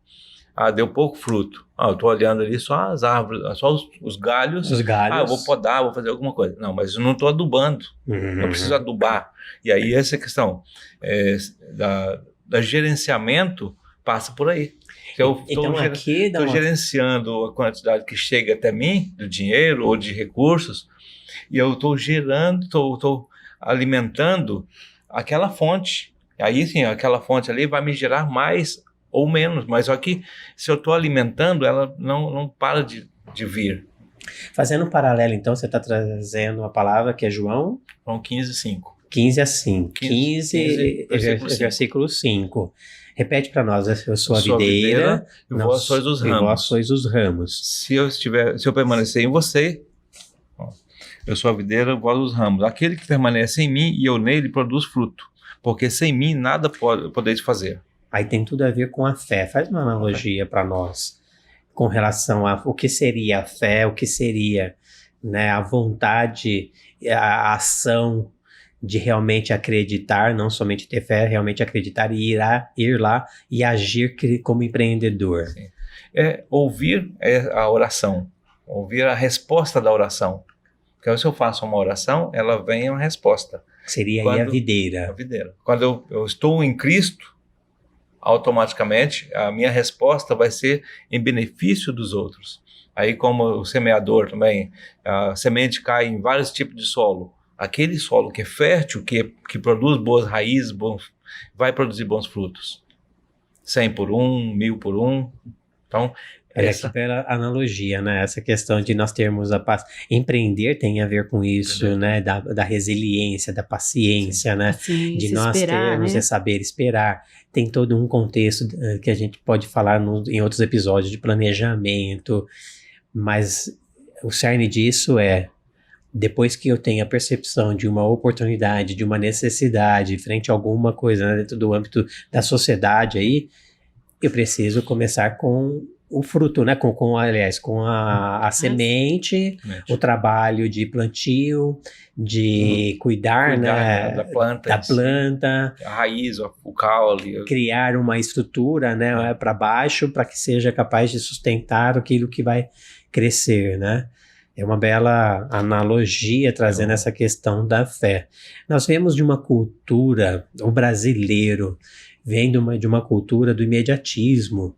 deu pouco fruto, eu estou olhando ali só as árvores, só os galhos, eu vou podar, vou fazer alguma coisa. Não, mas eu não estou adubando, eu preciso adubar. E aí essa questão da gerenciamento passa por aí. Eu estou gerenciando a quantidade que chega até mim, do dinheiro ou de recursos, e eu estou gerando, estou alimentando aquela fonte. Aí sim, aquela fonte ali vai me gerar mais ou menos, mas só que se eu estou alimentando, ela não para de vir. Fazendo um paralelo, então, você está trazendo uma palavra que é João 15:5. 15:5. 15 versículo 5. Repete para nós, eu sou a videira e vós sois os ramos. E vós sois os ramos. Se eu permanecer em você, eu sou a videira, vós os ramos. Aquele que permanece em mim e eu nele produz fruto, porque sem mim nada podeis fazer. Aí tem tudo a ver com a fé. Faz uma analogia para nós com relação a o que seria a fé, o que seria, né, a vontade, a ação de realmente acreditar, não somente ter fé, realmente acreditar e ir lá e agir como empreendedor. Sim. Ouvir a oração, ouvir a resposta da oração. Porque se eu faço uma oração, ela vem uma resposta. Seria aí a videira. A videira. Quando eu estou em Cristo, automaticamente a minha resposta vai ser em benefício dos outros. Aí como o semeador também, a semente cai em vários tipos de solo. Aquele solo que é fértil, que produz boas raízes, vai produzir bons frutos. 100 por 1, 1000 por 1. Então, Aqui pela analogia, né? Essa questão de nós termos a paz. Empreender tem a ver com isso, né? Da resiliência, da paciência, né? De nós termos, saber esperar. Tem todo um contexto que a gente pode falar em outros episódios de planejamento, mas o cerne disso é, depois que eu tenho a percepção de uma oportunidade, de uma necessidade frente a alguma coisa, né, dentro do âmbito da sociedade aí, eu preciso começar com o fruto, né? Aliás, com a semente, o trabalho de plantio, de cuidar, né? Da planta. A raiz, o caule. Criar uma estrutura, né? Para baixo, para que seja capaz de sustentar aquilo que vai crescer, né? É uma bela analogia trazendo essa questão da fé. Nós vemos de uma cultura, o brasileiro vem de uma cultura do imediatismo.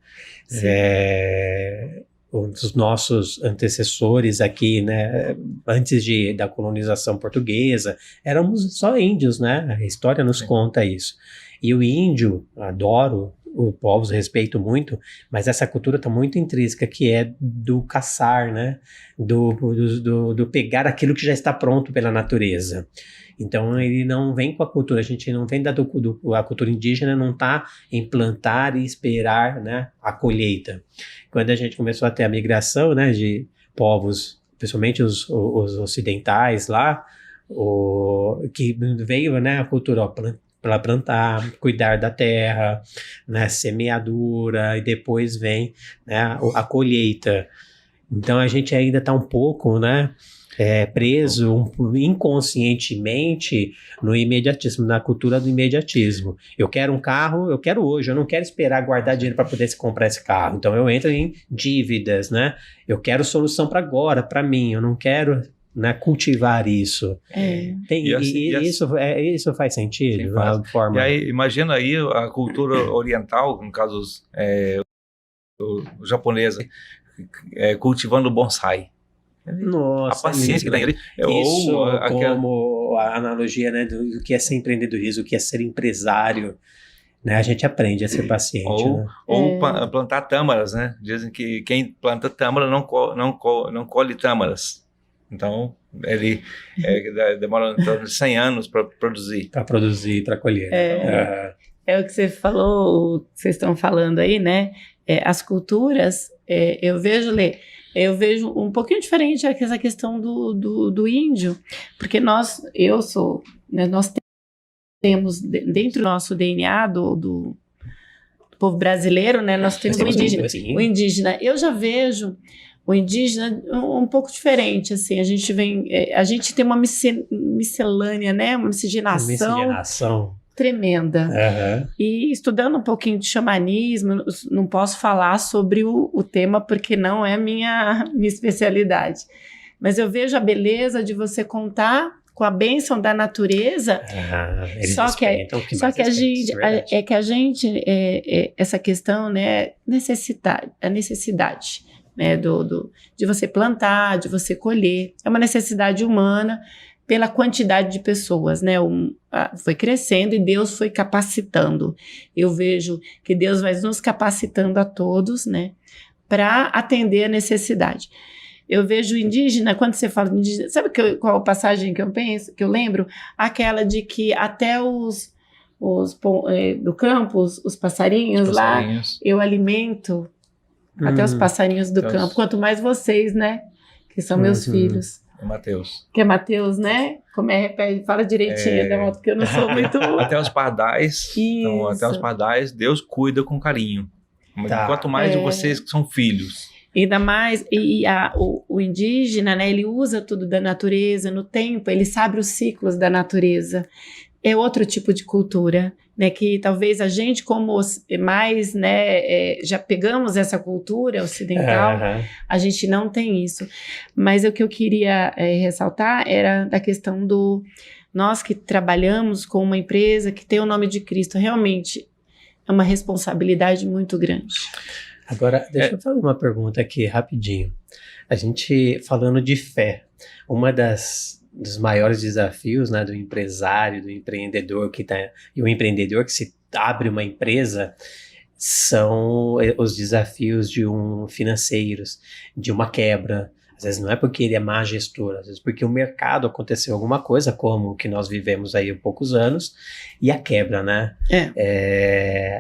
Os nossos antecessores aqui, né, antes da colonização portuguesa, éramos só índios, né? A história nos conta isso. E o índio, adoro os povos, respeito muito, mas essa cultura está muito intrínseca, que é do caçar, né? Do pegar aquilo que já está pronto pela natureza. Então ele não vem com a cultura, a gente não vem a cultura indígena não está em plantar e esperar, né, a colheita. Quando a gente começou a ter a migração, né, de povos, principalmente os ocidentais lá, que veio, né, a cultura para plantar, cuidar da terra, né, semeadura, e depois vem, né, a colheita. Então a gente ainda está um pouco, né, preso inconscientemente no imediatismo, na cultura do imediatismo. Eu quero um carro, eu quero hoje, eu não quero esperar guardar dinheiro para poder comprar esse carro. Então eu entro em dívidas, né? Eu quero solução para agora, para mim, eu não quero, né, cultivar isso. Isso faz sentido? Sim, faz. Forma... E aí, imagina aí a cultura oriental, no caso o japonês, cultivando bonsai. Nossa, a paciência que tem ele. Isso como a analogia, né, do que é ser empreendedorismo, o que é ser empresário, né? A gente aprende a ser paciente. Ou plantar tâmaras, né? Dizem que quem planta tâmara não colhe tâmaras. Então, ele demora em torno de 100 anos para produzir. Para produzir, para colher. É o que você falou, que vocês estão falando aí, né? As culturas, eu vejo um pouquinho diferente essa questão do índio, porque nós temos dentro do nosso DNA do povo brasileiro, né, nós temos o indígena. O indígena, eu já vejo o indígena um pouco diferente, assim, a gente tem uma miscelânea, né, uma miscigenação tremenda. E estudando um pouquinho de xamanismo, não posso falar sobre o tema porque não é minha especialidade, mas eu vejo a beleza de você contar com a bênção da natureza. Só que a gente essa questão, né, a necessidade, né, de você plantar, de você colher, é uma necessidade humana pela quantidade de pessoas, né? Foi crescendo e Deus foi capacitando. Eu vejo que Deus vai nos capacitando a todos, né, para atender a necessidade. Eu vejo o indígena, quando você fala de indígena, sabe qual a passagem que eu lembro? Aquela de que até do campo, os passarinhos lá, eu alimento até os passarinhos do campo, quanto mais vocês, né, que são meus filhos. Mateus. Que é Mateus, né? Como repete, fala direitinho, né, porque eu não sou muito... Até os pardais, então, até os pardais, Deus cuida com carinho. Quanto mais de vocês que são filhos. Ainda mais, o indígena, né, ele usa tudo da natureza, no tempo, ele sabe os ciclos da natureza. É outro tipo de cultura, né, que talvez a gente, como mais, né, já pegamos essa cultura ocidental, a gente não tem isso. Mas o que eu queria ressaltar era da questão nós que trabalhamos com uma empresa que tem o nome de Cristo, realmente é uma responsabilidade muito grande. Agora, deixa eu fazer uma pergunta aqui, rapidinho. A gente, falando de fé, dos maiores desafios, né, do empresário, do empreendedor e o empreendedor que se abre uma empresa, são os desafios financeiros, de uma quebra. Às vezes não é porque ele é má gestor, às vezes porque o mercado aconteceu alguma coisa, como o que nós vivemos aí há poucos anos, e a quebra, né?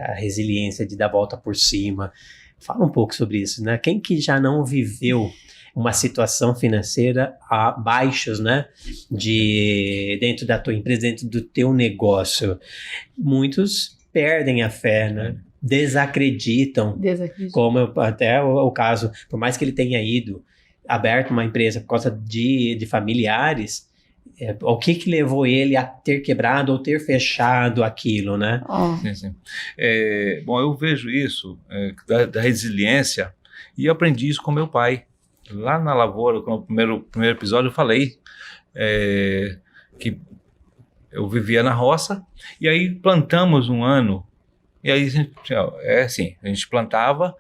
A resiliência de dar a volta por cima. Fala um pouco sobre isso, né? Quem que já não viveu uma situação financeira a baixos, né? Dentro da tua empresa, dentro do teu negócio. Muitos perdem a fé, né? Desacreditam. Como até o caso, por mais que ele tenha aberto uma empresa por causa de familiares, o que levou ele a ter quebrado ou ter fechado aquilo, né? Sim. Bom, eu vejo isso da resiliência e aprendi isso com meu pai. Lá na lavoura, no primeiro episódio, eu falei que eu vivia na roça e aí plantamos um ano. E aí, a gente plantava,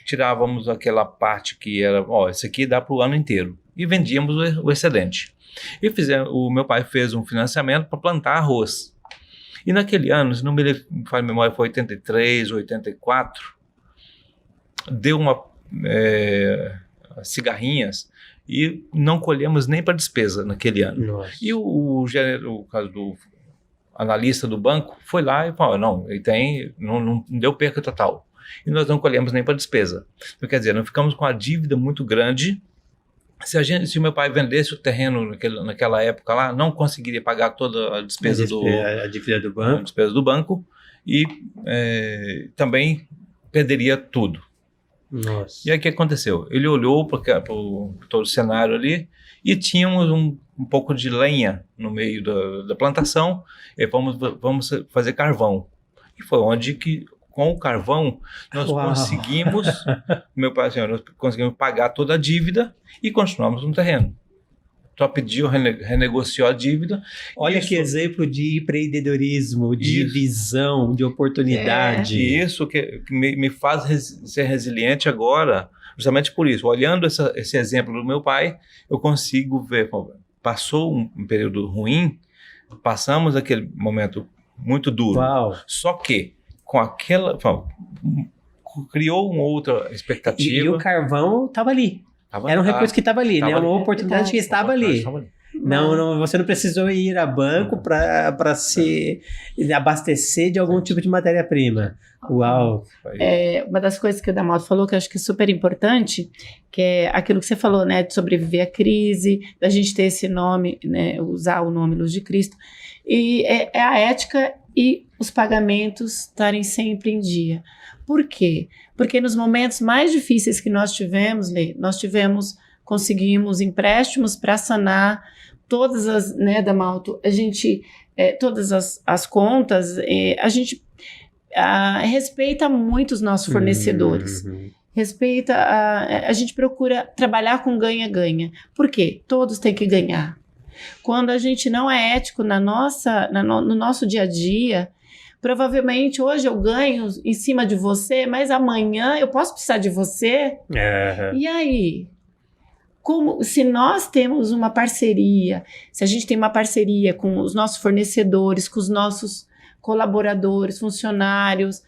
tirávamos aquela parte que era, isso aqui dá para o ano inteiro. E vendíamos o excedente. E o meu pai fez um financiamento para plantar arroz. E naquele ano, se não me falha a memória, foi 83, 84, deu cigarrinhas e não colhemos nem para despesa naquele ano. Nossa. E o caso do analista do banco foi lá e falou, não deu perca total. E nós não colhemos nem para despesa. Então, quer dizer, nós ficamos com a dívida muito grande. Se o meu pai vendesse o terreno naquela época lá, não conseguiria pagar toda a despesa a dívida do banco. A despesa do banco e também perderia tudo. Nossa. E aí o que aconteceu? Ele olhou para todo o cenário ali e tínhamos um pouco de lenha no meio da plantação e vamos fazer carvão. E foi onde que, com o carvão, nós conseguimos, meu pai, nós conseguimos pagar toda a dívida e continuamos no terreno. Só pediu, renegociou a dívida. Olha que exemplo de empreendedorismo, de visão, de oportunidade. E isso que me faz ser resiliente agora, justamente por isso. Olhando esse exemplo do meu pai, eu consigo ver, passou um período ruim, passamos aquele momento muito duro. Uau. Só que com aquela... criou uma outra expectativa. E o carvão estava ali. Era um recurso que estava ali, né? Uma oportunidade que estava ali. Não, você não precisou ir a banco para se abastecer de algum tipo de matéria-prima. Uau! Uma das coisas que o Damaldo falou, que eu acho que é super importante, que é aquilo que você falou, né? De sobreviver à crise, da gente ter esse nome, né? Usar o nome Luz de Cristo. E é a ética e os pagamentos estarem sempre em dia. Por quê? Porque nos momentos mais difíceis que nós tivemos, Lê, conseguimos empréstimos para sanar todas as, né, Damaldo, todas as contas, a gente respeita muito os nossos fornecedores. Respeita, a gente procura trabalhar com ganha-ganha. Por quê? Todos têm que ganhar. Quando a gente não é ético no nosso dia a dia, provavelmente hoje eu ganho em cima de você, mas amanhã eu posso precisar de você. E aí? Se nós temos uma parceria, se a gente tem uma parceria com os nossos fornecedores, com os nossos colaboradores, funcionários,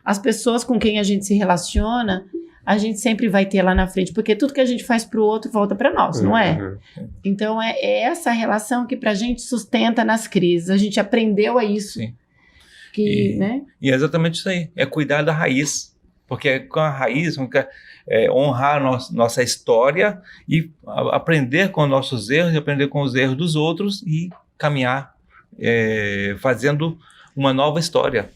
as pessoas com quem a gente se relaciona, a gente sempre vai ter lá na frente, porque tudo que a gente faz para o outro volta para nós, não é? Então é essa relação que para a gente sustenta nas crises. A gente aprendeu a isso. Sim. Né? E é exatamente isso aí, é cuidar da raiz, porque com a raiz honrar nossa história e aprender com nossos erros e aprender com os erros dos outros e caminhar fazendo uma nova história.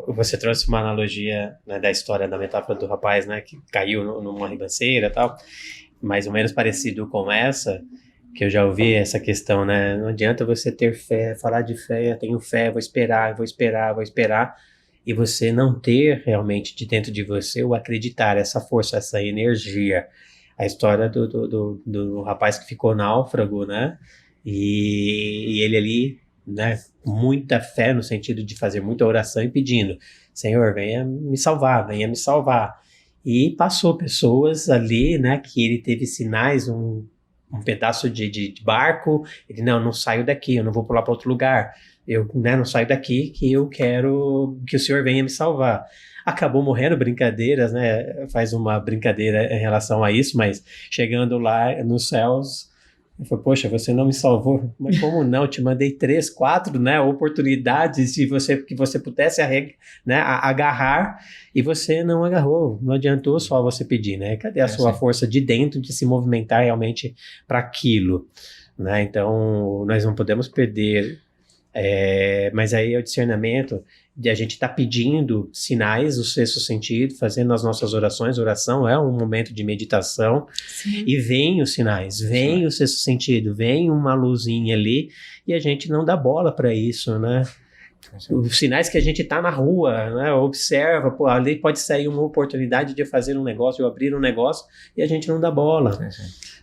Você trouxe uma analogia, né, da história, da metáfora do rapaz, né, que caiu numa ribanceira e tal, mais ou menos parecido com essa, que eu já ouvi essa questão, né? Não adianta você ter fé, falar de fé, eu tenho fé, vou esperar, e você não ter realmente de dentro de você o acreditar, essa força, essa energia. A história do rapaz que ficou náufrago, né? E ele ali, né? Muita fé no sentido de fazer muita oração e pedindo, Senhor, venha me salvar. E passou pessoas ali, né? Que ele teve sinais, um pedaço de barco, ele, não saio daqui, eu não vou pular para outro lugar, eu, né, não saio daqui que eu quero que o senhor venha me salvar. Acabou morrendo, brincadeiras, né, faz uma brincadeira em relação a isso, mas chegando lá nos céus, ele falou, poxa, você não me salvou, mas como não? Te mandei 3, 4, né, oportunidades que você pudesse agarrar e você não agarrou, não adiantou só você pedir, né? Cadê a sua força de dentro de se movimentar realmente para aquilo, né? Então, nós não podemos perder, mas aí é o discernamento de a gente estar pedindo sinais do sexto sentido, fazendo as nossas orações. Oração é um momento de meditação. Sim. E vem os sinais, vem o sexto sentido, vem uma luzinha ali e a gente não dá bola para isso, né? Os sinais que a gente tá na rua, né? Observa, pô, ali pode sair uma oportunidade de fazer um negócio, de abrir um negócio e a gente não dá bola,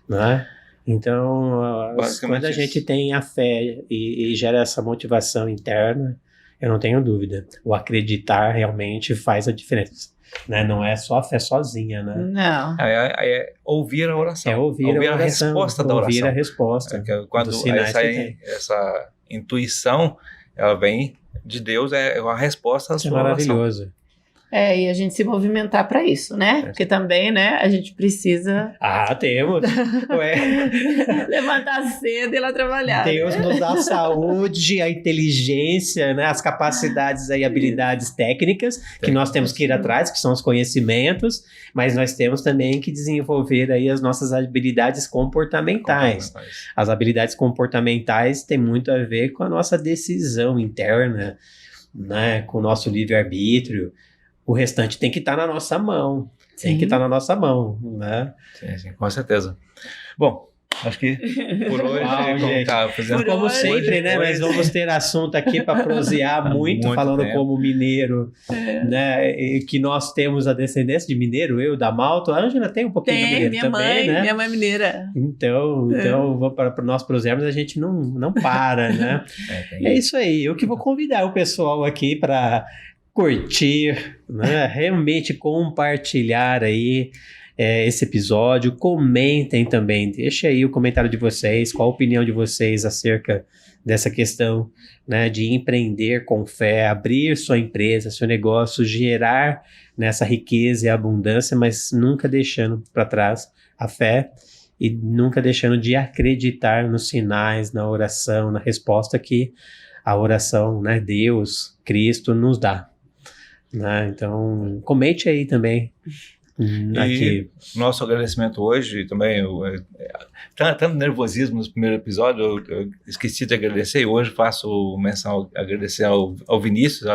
né? Então, quando a gente tem a fé e gera essa motivação interna, eu não tenho dúvida. O acreditar realmente faz a diferença, né? Não é só a fé sozinha, né? Não. É ouvir a oração. É ouvir a oração, resposta da oração. Ouvir a resposta. Quando essa intuição, ela vem de Deus, é a resposta à sua oração. Maravilhoso. E a gente se movimentar para isso, né? Porque também, né, a gente precisa... temos. levantar cedo e ir lá trabalhar. Deus nos dá a saúde, a inteligência, né, as capacidades e habilidades técnicas que nós temos que ir atrás, que são os conhecimentos, mas nós temos também que desenvolver aí as nossas habilidades comportamentais. As habilidades comportamentais têm muito a ver com a nossa decisão interna, né, com o nosso livre-arbítrio. O restante tem que estar na nossa mão. Sim. Tem que estar na nossa mão, né? Sim, com certeza. Bom, acho que por hoje, como sempre, né? Nós vamos ter assunto aqui para prosear muito falando tempo. Como mineiro, né? E que nós temos a descendência de mineiro, eu, da Malta. A Ângela tem um pouquinho de mineiro minha também, mãe, né? Minha mãe é mineira. Então para nós prosearmos, a gente não para, né? É isso aí. Eu que vou convidar o pessoal aqui para curtir, né? Realmente compartilhar aí esse episódio, comentem também, deixa aí o comentário de vocês, qual a opinião de vocês acerca dessa questão, né, de empreender com fé, abrir sua empresa, seu negócio, gerar nessa riqueza e abundância, mas nunca deixando para trás a fé e nunca deixando de acreditar nos sinais, na oração, na resposta que a oração, né, Deus, Cristo nos dá. Né? Então, comente aí também. Aqui. Nosso agradecimento hoje também, tanto nervosismo no primeiro episódio, eu esqueci de agradecer, e hoje faço menção, agradecer ao Vinícius,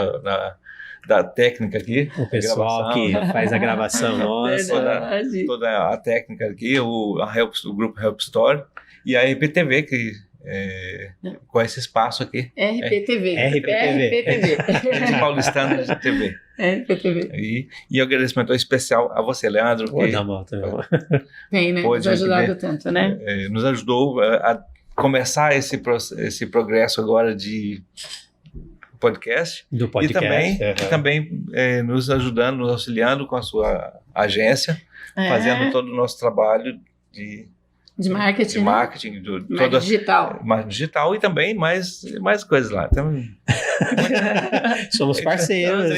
da técnica aqui. O pessoal que faz a gravação nossa. Toda a técnica aqui, o grupo Help Store, e a RPTV, que com esse espaço aqui. RPTV. Rede Paulistana de TV. RPTV. E agradecimento especial a você, Leandro. Tem, né? Nos ajudado tanto, né? Nos ajudou a começar esse progresso agora de podcast. Do podcast. E também nos ajudando, nos auxiliando com a sua agência, fazendo todo o nosso trabalho de marketing. De marketing, digital. Marketing digital e também mais coisas lá. Então, somos parceiros.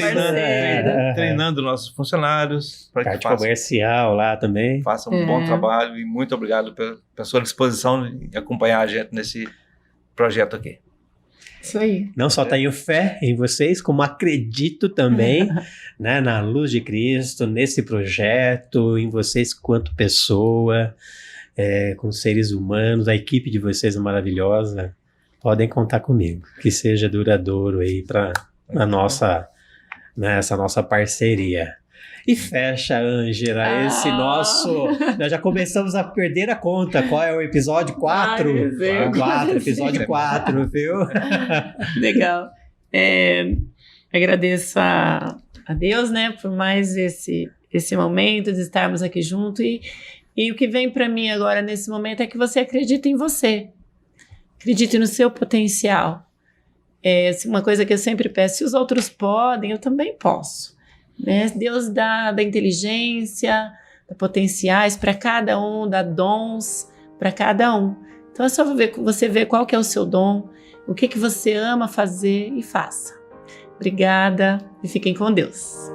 Treinando nossos funcionários. Parte comercial lá também. Façam um bom trabalho e muito obrigado pela sua disposição de acompanhar a gente nesse projeto aqui. Isso aí. Não só tenho fé em vocês, como acredito também né, na luz de Cristo, nesse projeto, em vocês quanto pessoa, com seres humanos. A equipe de vocês é maravilhosa. Podem contar comigo. Que seja duradouro aí para essa nossa parceria. E fecha, Ângela, esse nosso... Nós já começamos a perder a conta. Qual é o episódio 4? Episódio 4, viu? Legal. Agradeço a Deus, né, por mais esse momento de estarmos aqui juntos. E o que vem para mim agora nesse momento é que você acredite em você. Acredite no seu potencial. Uma coisa que eu sempre peço, se os outros podem, eu também posso. Né? Deus dá inteligência, dá potenciais para cada um, dá dons para cada um. Então é só você ver qual que é o seu dom, o que você ama fazer e faça. Obrigada e fiquem com Deus.